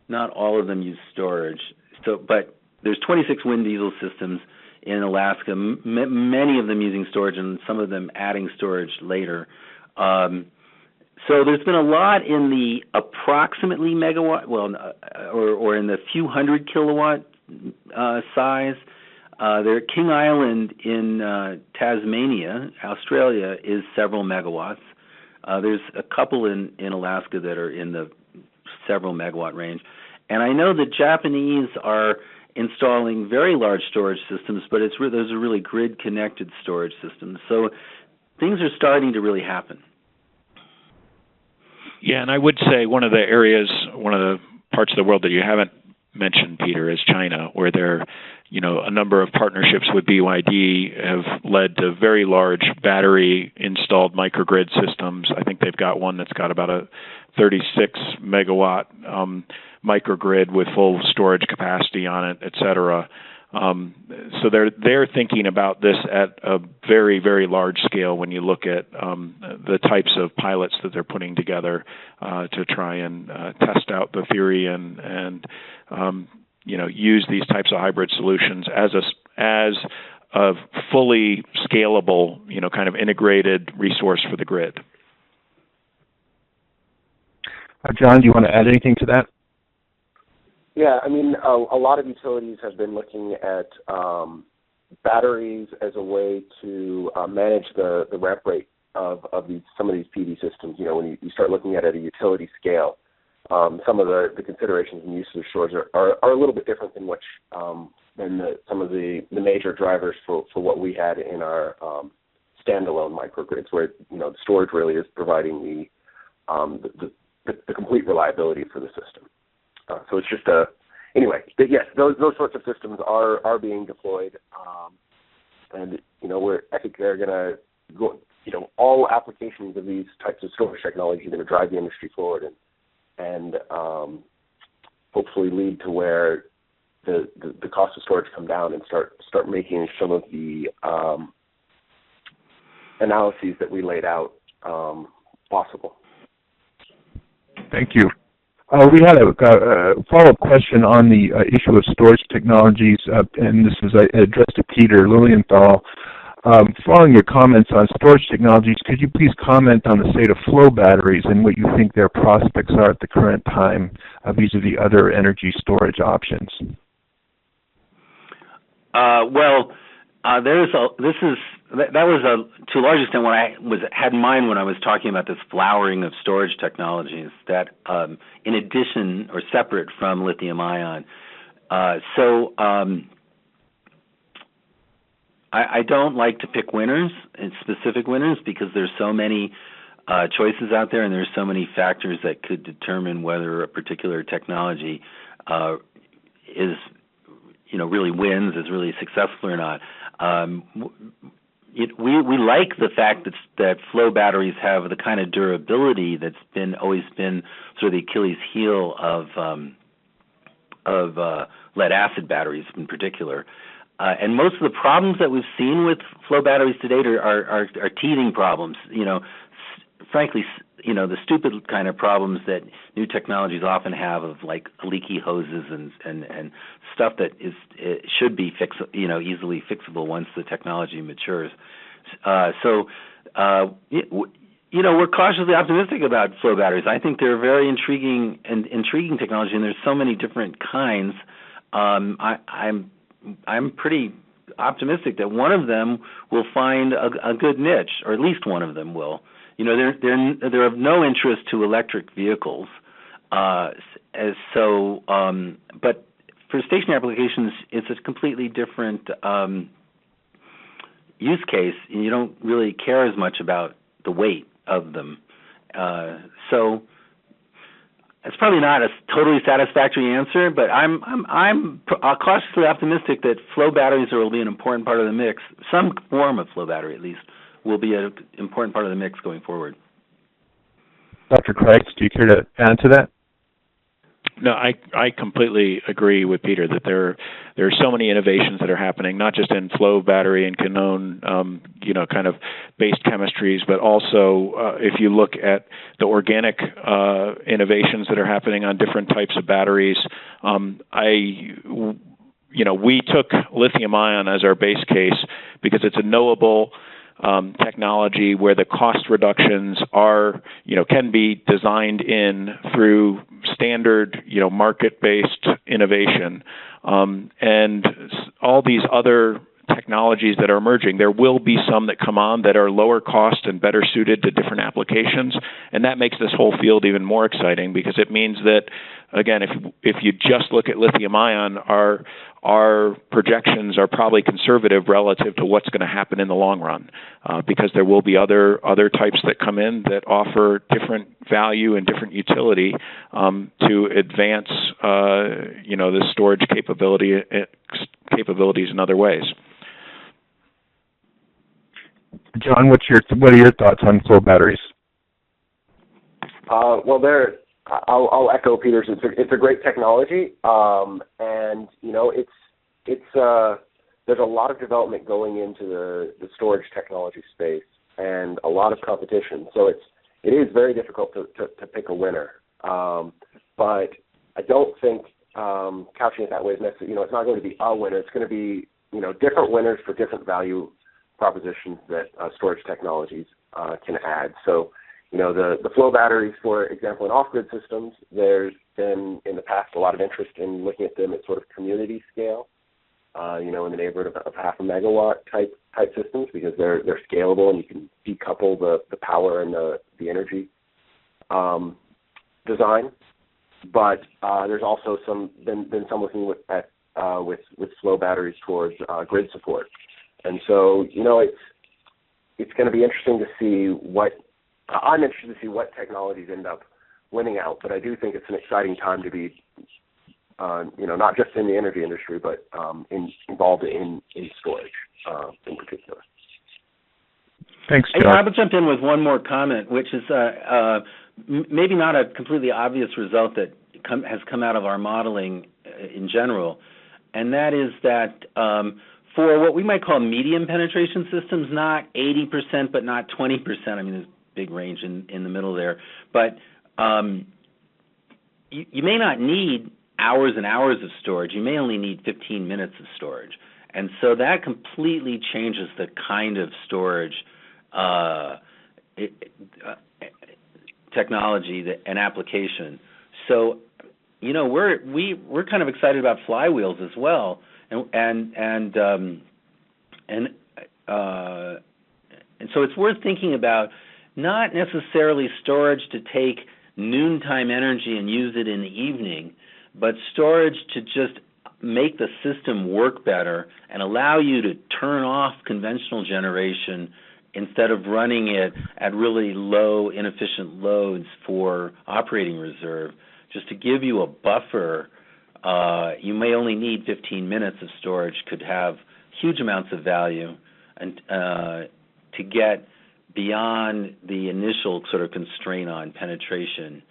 not all of them use storage. But there's 26 wind diesel systems in Alaska, many of them using storage and some of them adding storage later. So there's been a lot in the approximately megawatt, or in the few hundred kilowatt size. There, King Island in Tasmania, Australia, is several megawatts. There's a couple in Alaska that are in the several megawatt range. And I know the Japanese are installing very large storage systems, but those are really grid-connected storage systems. So things are starting to really happen. Yeah, and I would say one of the parts of the world that you haven't mentioned, Peter, is China, where a number of partnerships with BYD have led to very large battery-installed microgrid systems. I think they've got one that's got about a 36 megawatt microgrid with full storage capacity on it, et cetera. So they're thinking about this at a very, very large scale when you look at the types of pilots that they're putting together to try and test out the theory and use these types of hybrid solutions as a fully scalable, kind of integrated resource for the grid. John, do you want to add anything to that? Yeah, I mean, a lot of utilities have been looking at batteries as a way to manage the ramp rate of some of these PV systems. When you start looking at it at a utility scale, some of the considerations and uses of storage are a little bit different than some of the major drivers for what we had in our standalone microgrids, where the storage really is providing the complete reliability for the system. So it's just anyway. But yes, those sorts of systems are being deployed, and I think they're going to go. All applications of these types of storage technology are going to drive the industry forward, and hopefully lead to where the cost of storage come down and start making some of the analyses that we laid out possible. Thank you. We had a follow-up question on the issue of storage technologies, and this was addressed to Peter Lilienthal. Following your comments on storage technologies, could you please comment on the state of flow batteries and what you think their prospects are at the current time vis-a-vis other energy storage options? That was to a large extent what I had in mind when I was talking about this flowering of storage technologies that, in addition or separate from lithium ion. I don't like to pick winners and specific winners because there's so many choices out there, and there's so many factors that could determine whether a particular technology is really wins, is really successful or not. We like the fact that flow batteries have the kind of durability that's always been sort of the Achilles heel of lead acid batteries in particular. And most of the problems that we've seen with flow batteries to date are teething problems. Frankly, the stupid kind of problems that new technologies often have, of like leaky hoses and stuff that should be easily fixable once the technology matures. We're cautiously optimistic about flow batteries. I think they're very intriguing technology, and there's so many different kinds. I'm pretty optimistic that one of them will find a good niche, or at least one of them will. They're of no interest to electric vehicles, but for stationary applications, it's a completely different use case, and you don't really care as much about the weight of them. So it's probably not a totally satisfactory answer, but I'm cautiously optimistic that flow batteries will be an important part of the mix. Some form of flow battery, at least, will be an important part of the mix going forward. Dr. Creyts, do you care to add to that? No, I completely agree with Peter that there are so many innovations that are happening, not just in flow battery and Canone, kind of based chemistries, but also if you look at the organic innovations that are happening on different types of batteries. We took lithium ion as our base case because it's a knowable technology where the cost reductions can be designed in through standard, market-based innovation, and all these other technologies that are emerging. There will be some that come on that are lower cost and better suited to different applications, and that makes this whole field even more exciting because it means that, again, if you just look at lithium ion, our projections are probably conservative relative to what's going to happen in the long run, because there will be other types that come in that offer different value and different utility to advance the storage capabilities in other ways. John, what are your thoughts on flow batteries? I'll echo Peter's. It's a great technology, and there's a lot of development going into the storage technology space and a lot of competition. So it is very difficult to pick a winner. But I don't think couching it that way is necessary. It's not going to be a winner. It's going to be different winners for different value propositions that storage technologies can add. So, the flow batteries, for example, in off-grid systems, there's been in the past a lot of interest in looking at them at sort of community scale. in the neighborhood of half a megawatt type systems, because they're scalable and you can decouple the power and the energy design. But there's also been some looking with slow batteries towards grid support, and so it's going to be interesting to see I'm interested to see what technologies end up winning out. But I do think it's an exciting time to be not just in the energy industry, but involved in storage in particular. Thanks, John. I will jump in with one more comment, which is maybe not a completely obvious result that has come out of our modeling in general, and that is that for what we might call medium penetration systems, not 80%, but not 20%. I mean, there's a big range in the middle there. But you may not need hours and hours of storage. You may only need 15 minutes of storage. And so that completely changes the kind of storage technology and application. So, we're kind of excited about flywheels as well, and so it's worth thinking about not necessarily storage to take noontime energy and use it in the evening, but storage to just make the system work better and allow you to turn off conventional generation instead of running it at really low, inefficient loads for operating reserve, just to give you a buffer. You may only need 15 minutes of storage, could have huge amounts of value, and to get beyond the initial sort of constraint on penetration.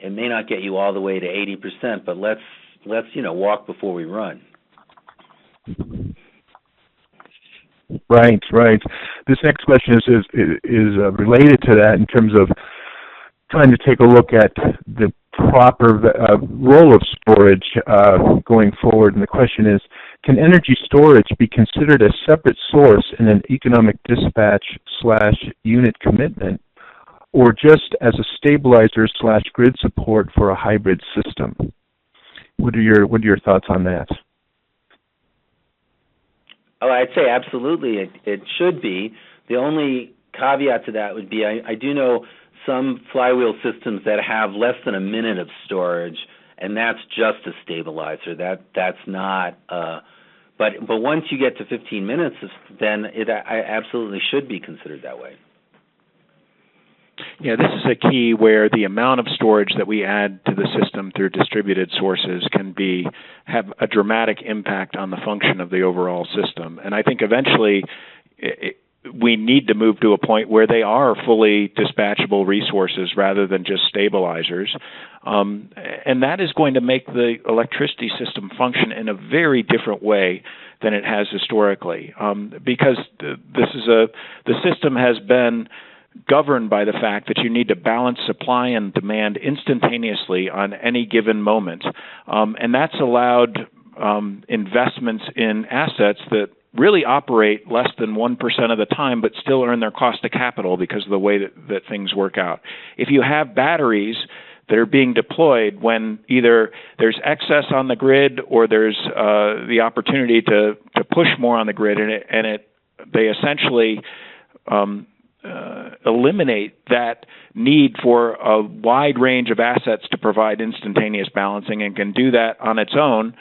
It may not get you all the way to 80%, but let's walk before we run. Right. This next question is related to that in terms of trying to take a look at the proper role of storage going forward. And the question is, can energy storage be considered a separate source in an economic dispatch/unit commitment, or just as a stabilizer/grid support for a hybrid system? What are your thoughts on that? Oh, I'd say absolutely it should be. The only caveat to that would be I do know some flywheel systems that have less than a minute of storage, and that's just a stabilizer. That's not. But once you get to 15 minutes, then it absolutely should be considered that way. Yeah, this is a key where the amount of storage that we add to the system through distributed sources can have a dramatic impact on the function of the overall system. And I think eventually we need to move to a point where they are fully dispatchable resources rather than just stabilizers. And that is going to make the electricity system function in a very different way than it has historically, because the system has been governed by the fact that you need to balance supply and demand instantaneously on any given moment. And that's allowed investments in assets that really operate less than 1% of the time but still earn their cost of capital because of the way that things work out. If you have batteries that are being deployed when either there's excess on the grid or there's the opportunity to push more on the grid, they essentially eliminate that need for a wide range of assets to provide instantaneous balancing and can do that on its own,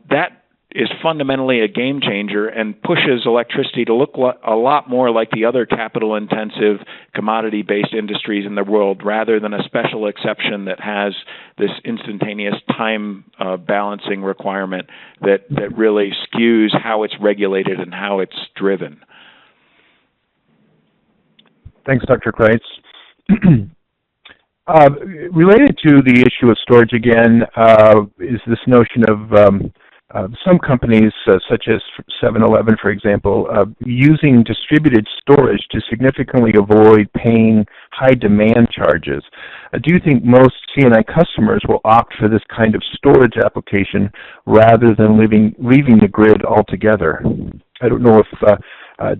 that is fundamentally a game changer and pushes electricity to look a lot more like the other capital-intensive, commodity-based industries in the world rather than a special exception that has this instantaneous time balancing requirement that really skews how it's regulated and how it's driven. Thanks, Dr. Creyts. Related to the issue of storage again is this notion of some companies, such as 7-Eleven, for example, using distributed storage to significantly avoid paying high demand charges. Do you think most C&I customers will opt for this kind of storage application rather than leaving the grid altogether? I don't know if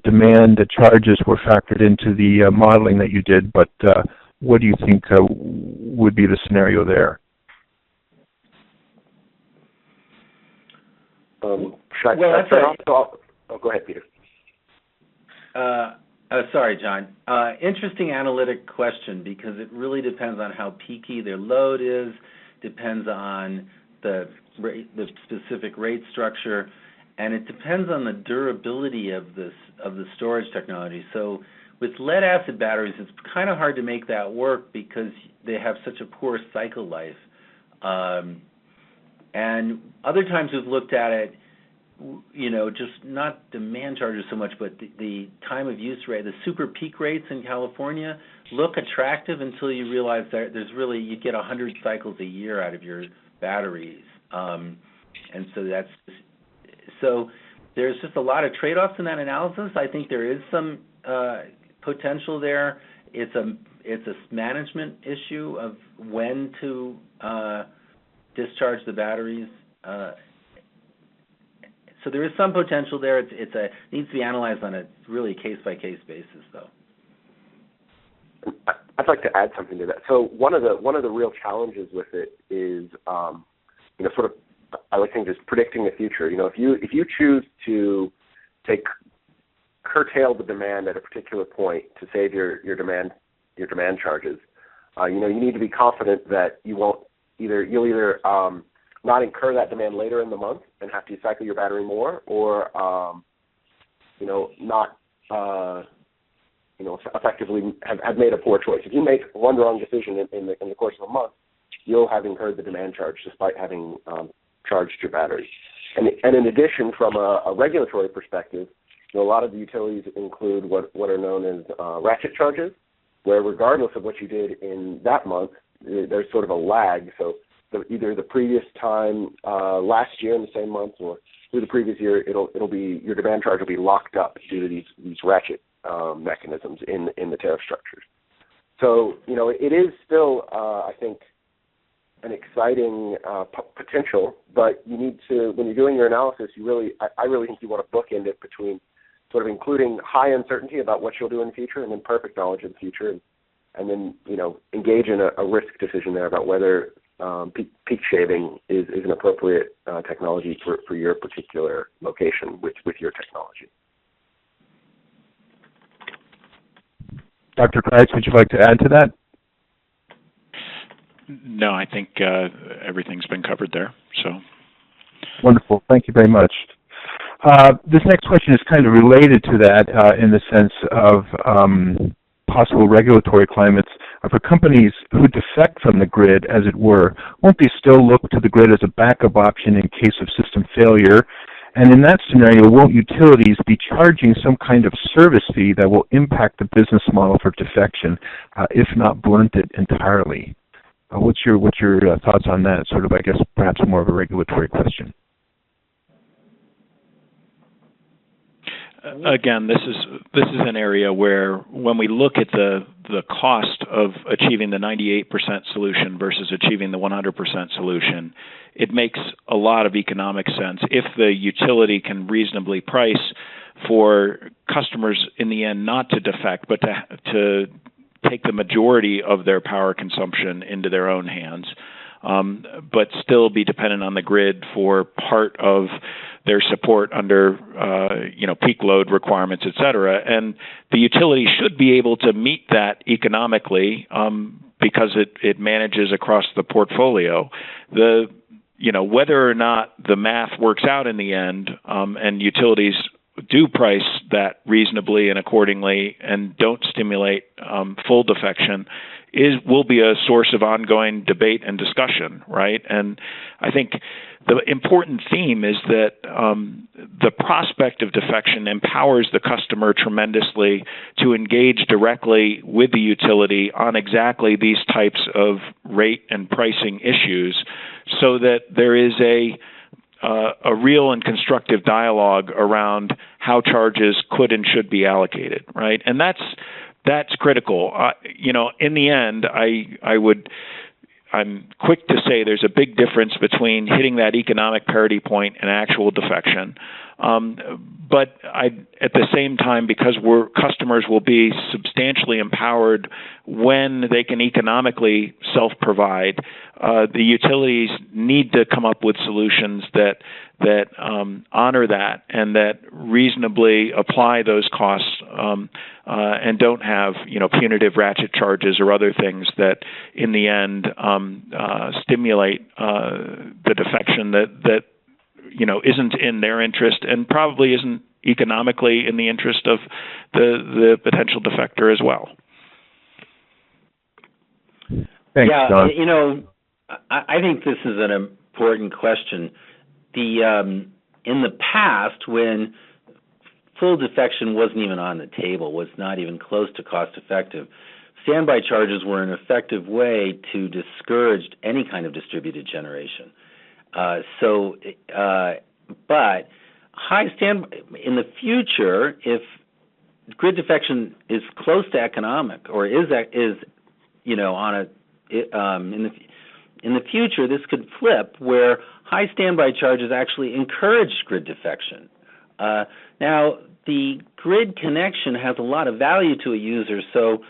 demand charges were factored into the modeling that you did, but what do you think would be the scenario there? Should I Well, start off? Oh, go ahead, Peter. Sorry, John. Interesting analytic question, because it really depends on how peaky their load is, depends on the specific rate structure, and it depends on the durability of the storage technology. So with lead-acid batteries, it's kind of hard to make that work because they have such a poor cycle life. And other times we've looked at it, just not demand charges so much, but the time of use rate, the super peak rates in California look attractive until you realize that you get 100 cycles a year out of your batteries. And so there's just a lot of trade-offs in that analysis. I think there is some potential there. It's a management issue of when to discharge the batteries. So there is some potential there. It needs to be analyzed on a really case-by-case basis, though. I'd like to add something to that. So one of the real challenges with it is, sort of, I would think, just predicting the future. If you choose to curtail the demand at a particular point to save your demand charges, you need to be confident that you'll either not incur that demand later in the month and have to cycle your battery more, or not effectively have made a poor choice. If you make one wrong decision in the course of a month, you'll have incurred the demand charge despite having charged your battery. And in addition, from a regulatory perspective, a lot of the utilities include what are known as ratchet charges, where regardless of what you did in that month, there's sort of a lag. So either the previous time last year in the same month or through the previous year, it'll be, your demand charge will be locked up due to these ratchet mechanisms in the tariff structures. So it is still I think an exciting potential, but you need to, when you're doing your analysis, I really think you want to bookend it between sort of including high uncertainty about what you'll do in the future and then perfect knowledge of the future, and then engage in a risk decision there about whether peak shaving is an appropriate technology for your particular location with your technology. Dr. Creyts, would you like to add to that? No, I think everything's been covered there. So wonderful. Thank you very much. This next question is kind of related to that in the sense of possible regulatory climates. For companies who defect from the grid, as it were, won't they still look to the grid as a backup option in case of system failure? And in that scenario, won't utilities be charging some kind of service fee that will impact the business model for defection, if not blunt it entirely? What's your thoughts on that? Sort of, I guess, perhaps more of a regulatory question. Again, this is an area where when we look at the cost of achieving the 98% solution versus achieving the 100% solution, it makes a lot of economic sense if the utility can reasonably price for customers in the end not to defect, but to take the majority of their power consumption into their own hands, but still be dependent on the grid for part of their support under peak load requirements, et cetera. And the utility should be able to meet that economically because it manages across the portfolio. Whether or not the math works out in the end, and utilities do price that reasonably and accordingly and don't stimulate full defection, will be a source of ongoing debate and discussion, right? And I think the important theme is that the prospect of defection empowers the customer tremendously to engage directly with the utility on exactly these types of rate and pricing issues, so that there is a real and constructive dialogue around how charges could and should be allocated, right? And that's critical. In the end, I'm quick to say there's a big difference between hitting that economic parity point and actual defection. But at the same time, because customers will be substantially empowered when they can economically self-provide, the utilities need to come up with solutions that honor that and that reasonably apply those costs and don't have punitive ratchet charges or other things that in the end stimulate the defection that isn't in their interest and probably isn't economically in the interest of the potential defector as well. Thanks, Jon. I think this is an important question. In the past, when full defection wasn't even on the table, was not even close to cost effective, standby charges were an effective way to discourage any kind of distributed generation. But high standby in the future, if grid defection is close to economic or is in the future, this could flip where high standby charges actually encourage grid defection. Now, the grid connection has a lot of value to a user, so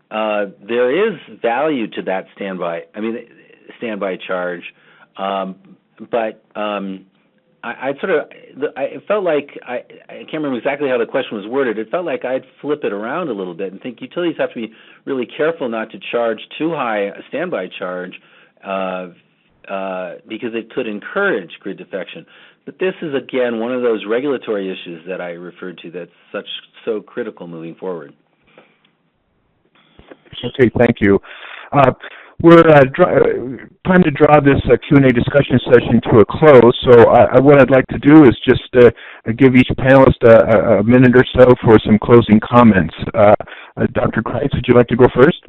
there is value to that standby charge. But I felt like I can't remember exactly how the question was worded. It felt like I'd flip it around a little bit and think utilities have to be really careful not to charge too high a standby charge because it could encourage grid defection. But this is, again, one of those regulatory issues that I referred to that's so critical moving forward. Okay, thank you. We're trying to draw this Q&A discussion session to a close, so what I'd like to do is just give each panelist a minute or so for some closing comments. Dr. Creyts, would you like to go first?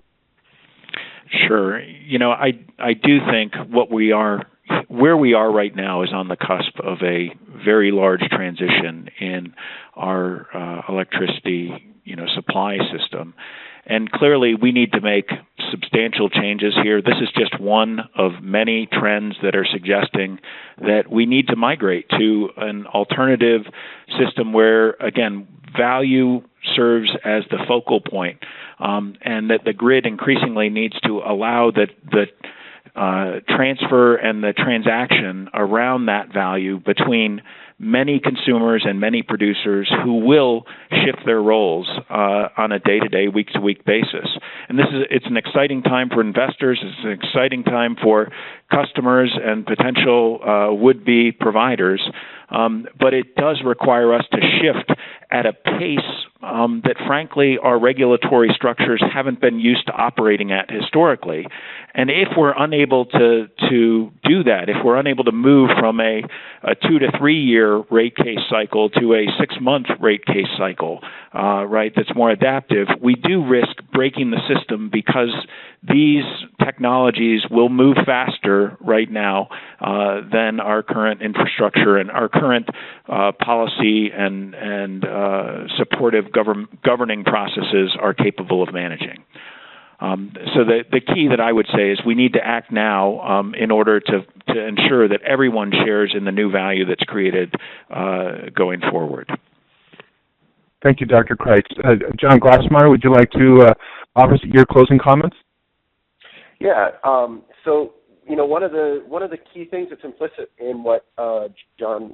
Sure. I do think where we are right now is on the cusp of a very large transition in our electricity, supply system. And clearly, we need to make substantial changes here. This is just one of many trends that are suggesting that we need to migrate to an alternative system where, again, value serves as the focal point, and that the grid increasingly needs to allow the transfer and the transaction around that value between many consumers and many producers who will shift their roles on a day-to-day, week-to-week basis. And it's an exciting time for investors. It's an exciting time for customers and potential would-be providers. But it does require us to shift at a pace that, frankly, our regulatory structures haven't been used to operating at historically. And if we're unable to do that, if we're unable to move from a 2 to 3 year rate case cycle to a 6-month rate case cycle, that's more adaptive, we do risk breaking the system because these technologies will move faster right now than our current infrastructure and our current policy and supportive governing processes are capable of managing. So the key that I would say is we need to act now in order to ensure that everyone shares in the new value that's created going forward. Thank you, Dr. Creyts. Jon Glassmire, would you like to offer your closing comments? Yeah. So one of the key things that's implicit in what Jon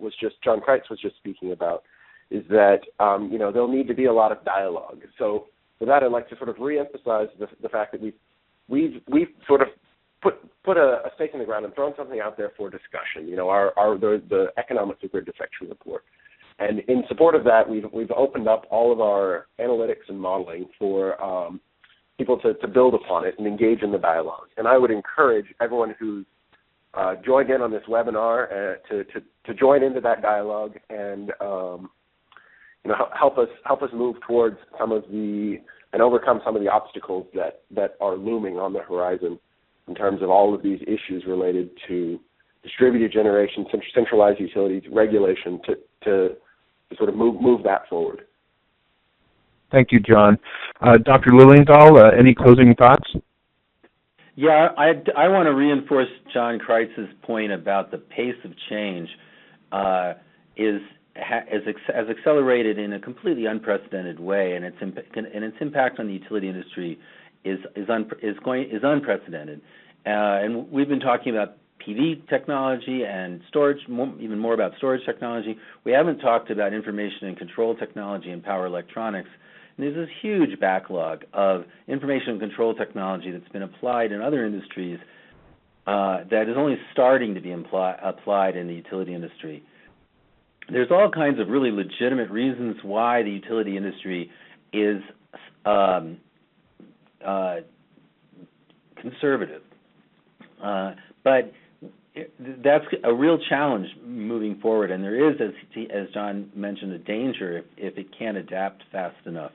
Creyts was just speaking about is that there'll need to be a lot of dialogue. So for that, I'd like to sort of reemphasize the fact that we've sort of put a stake in the ground and thrown something out there for discussion. The economics of grid defection report, and in support of that, we've opened up all of our analytics and modeling for people to build upon it and engage in the dialogue. And I would encourage everyone who's joined in on this webinar to join into that dialogue and help us move towards and overcome some of the obstacles that are looming on the horizon in terms of all of these issues related to distributed generation, centralized utilities, regulation to sort of move that forward. Thank you, Jon. Dr. Lilienthal, any closing thoughts? Yeah, I want to reinforce Jon Creyts' point about the pace of change is has accelerated in a completely unprecedented way, and its impact on the utility industry is unprecedented. And we've been talking about PV technology and storage, even more about storage technology. We haven't talked about information and control technology and power electronics. And there's this huge backlog of information and control technology that's been applied in other industries that is only starting to be applied in the utility industry. There's all kinds of really legitimate reasons why the utility industry is conservative. But that's a real challenge moving forward, and there is, as Jon mentioned, a danger if it can't adapt fast enough.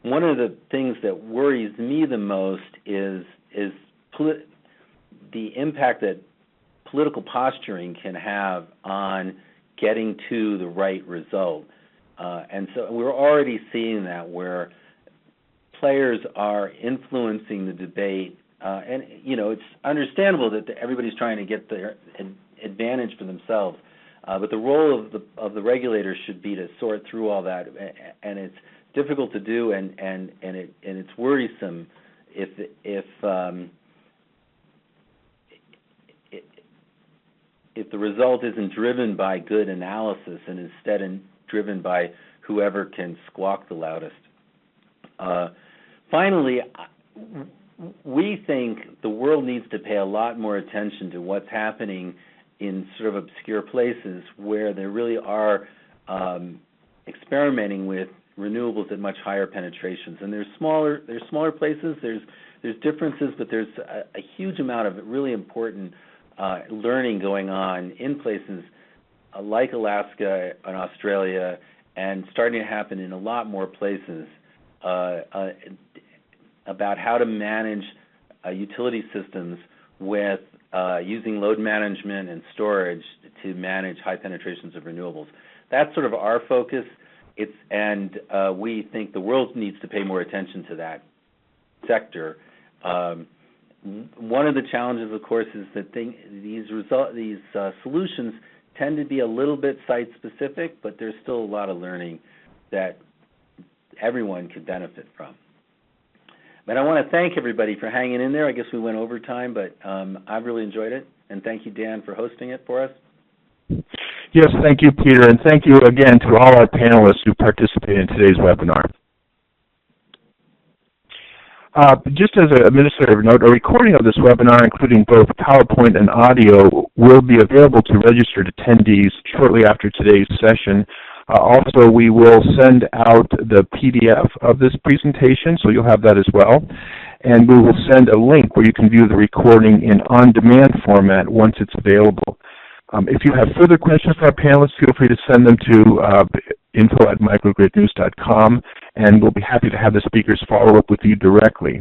One of the things that worries me the most is the impact that political posturing can have on getting to the right result. And so we're already seeing that, where players are influencing the debate. And, it's understandable that everybody's trying to get their advantage for themselves. But the role of the regulator should be to sort through all that. And it's difficult to do, and it's worrisome if the result isn't driven by good analysis and instead driven by whoever can squawk the loudest. Finally, we think the world needs to pay a lot more attention to what's happening in sort of obscure places where there really are experimenting with renewables at much higher penetrations. And there's smaller places, there's differences, but there's a huge amount of really important learning going on in places like Alaska and Australia, and starting to happen in a lot more places about how to manage utility systems with using load management and storage to manage high penetrations of renewables. That's sort of our focus. We think the world needs to pay more attention to that sector. One of the challenges, of course, is that these solutions tend to be a little bit site-specific, but there's still a lot of learning that everyone could benefit from. But I want to thank everybody for hanging in there. I guess we went over time, but I've really enjoyed it. And thank you, Dan, for hosting it for us. Yes, thank you, Peter, and thank you again to all our panelists who participated in today's webinar. Just as an administrative note, a recording of this webinar, including both PowerPoint and audio, will be available to registered attendees shortly after today's session. Also, we will send out the PDF of this presentation, so you'll have that as well. And we will send a link where you can view the recording in on-demand format once it's available. If you have further questions for our panelists, feel free to send them to info@microgridnews.com, and we'll be happy to have the speakers follow up with you directly.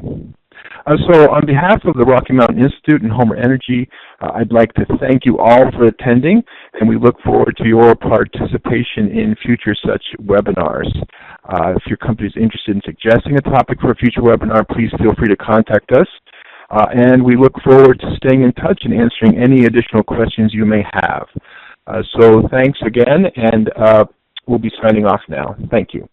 So on behalf of the Rocky Mountain Institute and Homer Energy, I'd like to thank you all for attending, and we look forward to your participation in future such webinars. If your company is interested in suggesting a topic for a future webinar, please feel free to contact us. And we look forward to staying in touch and answering any additional questions you may have. So thanks again, and we'll be signing off now. Thank you.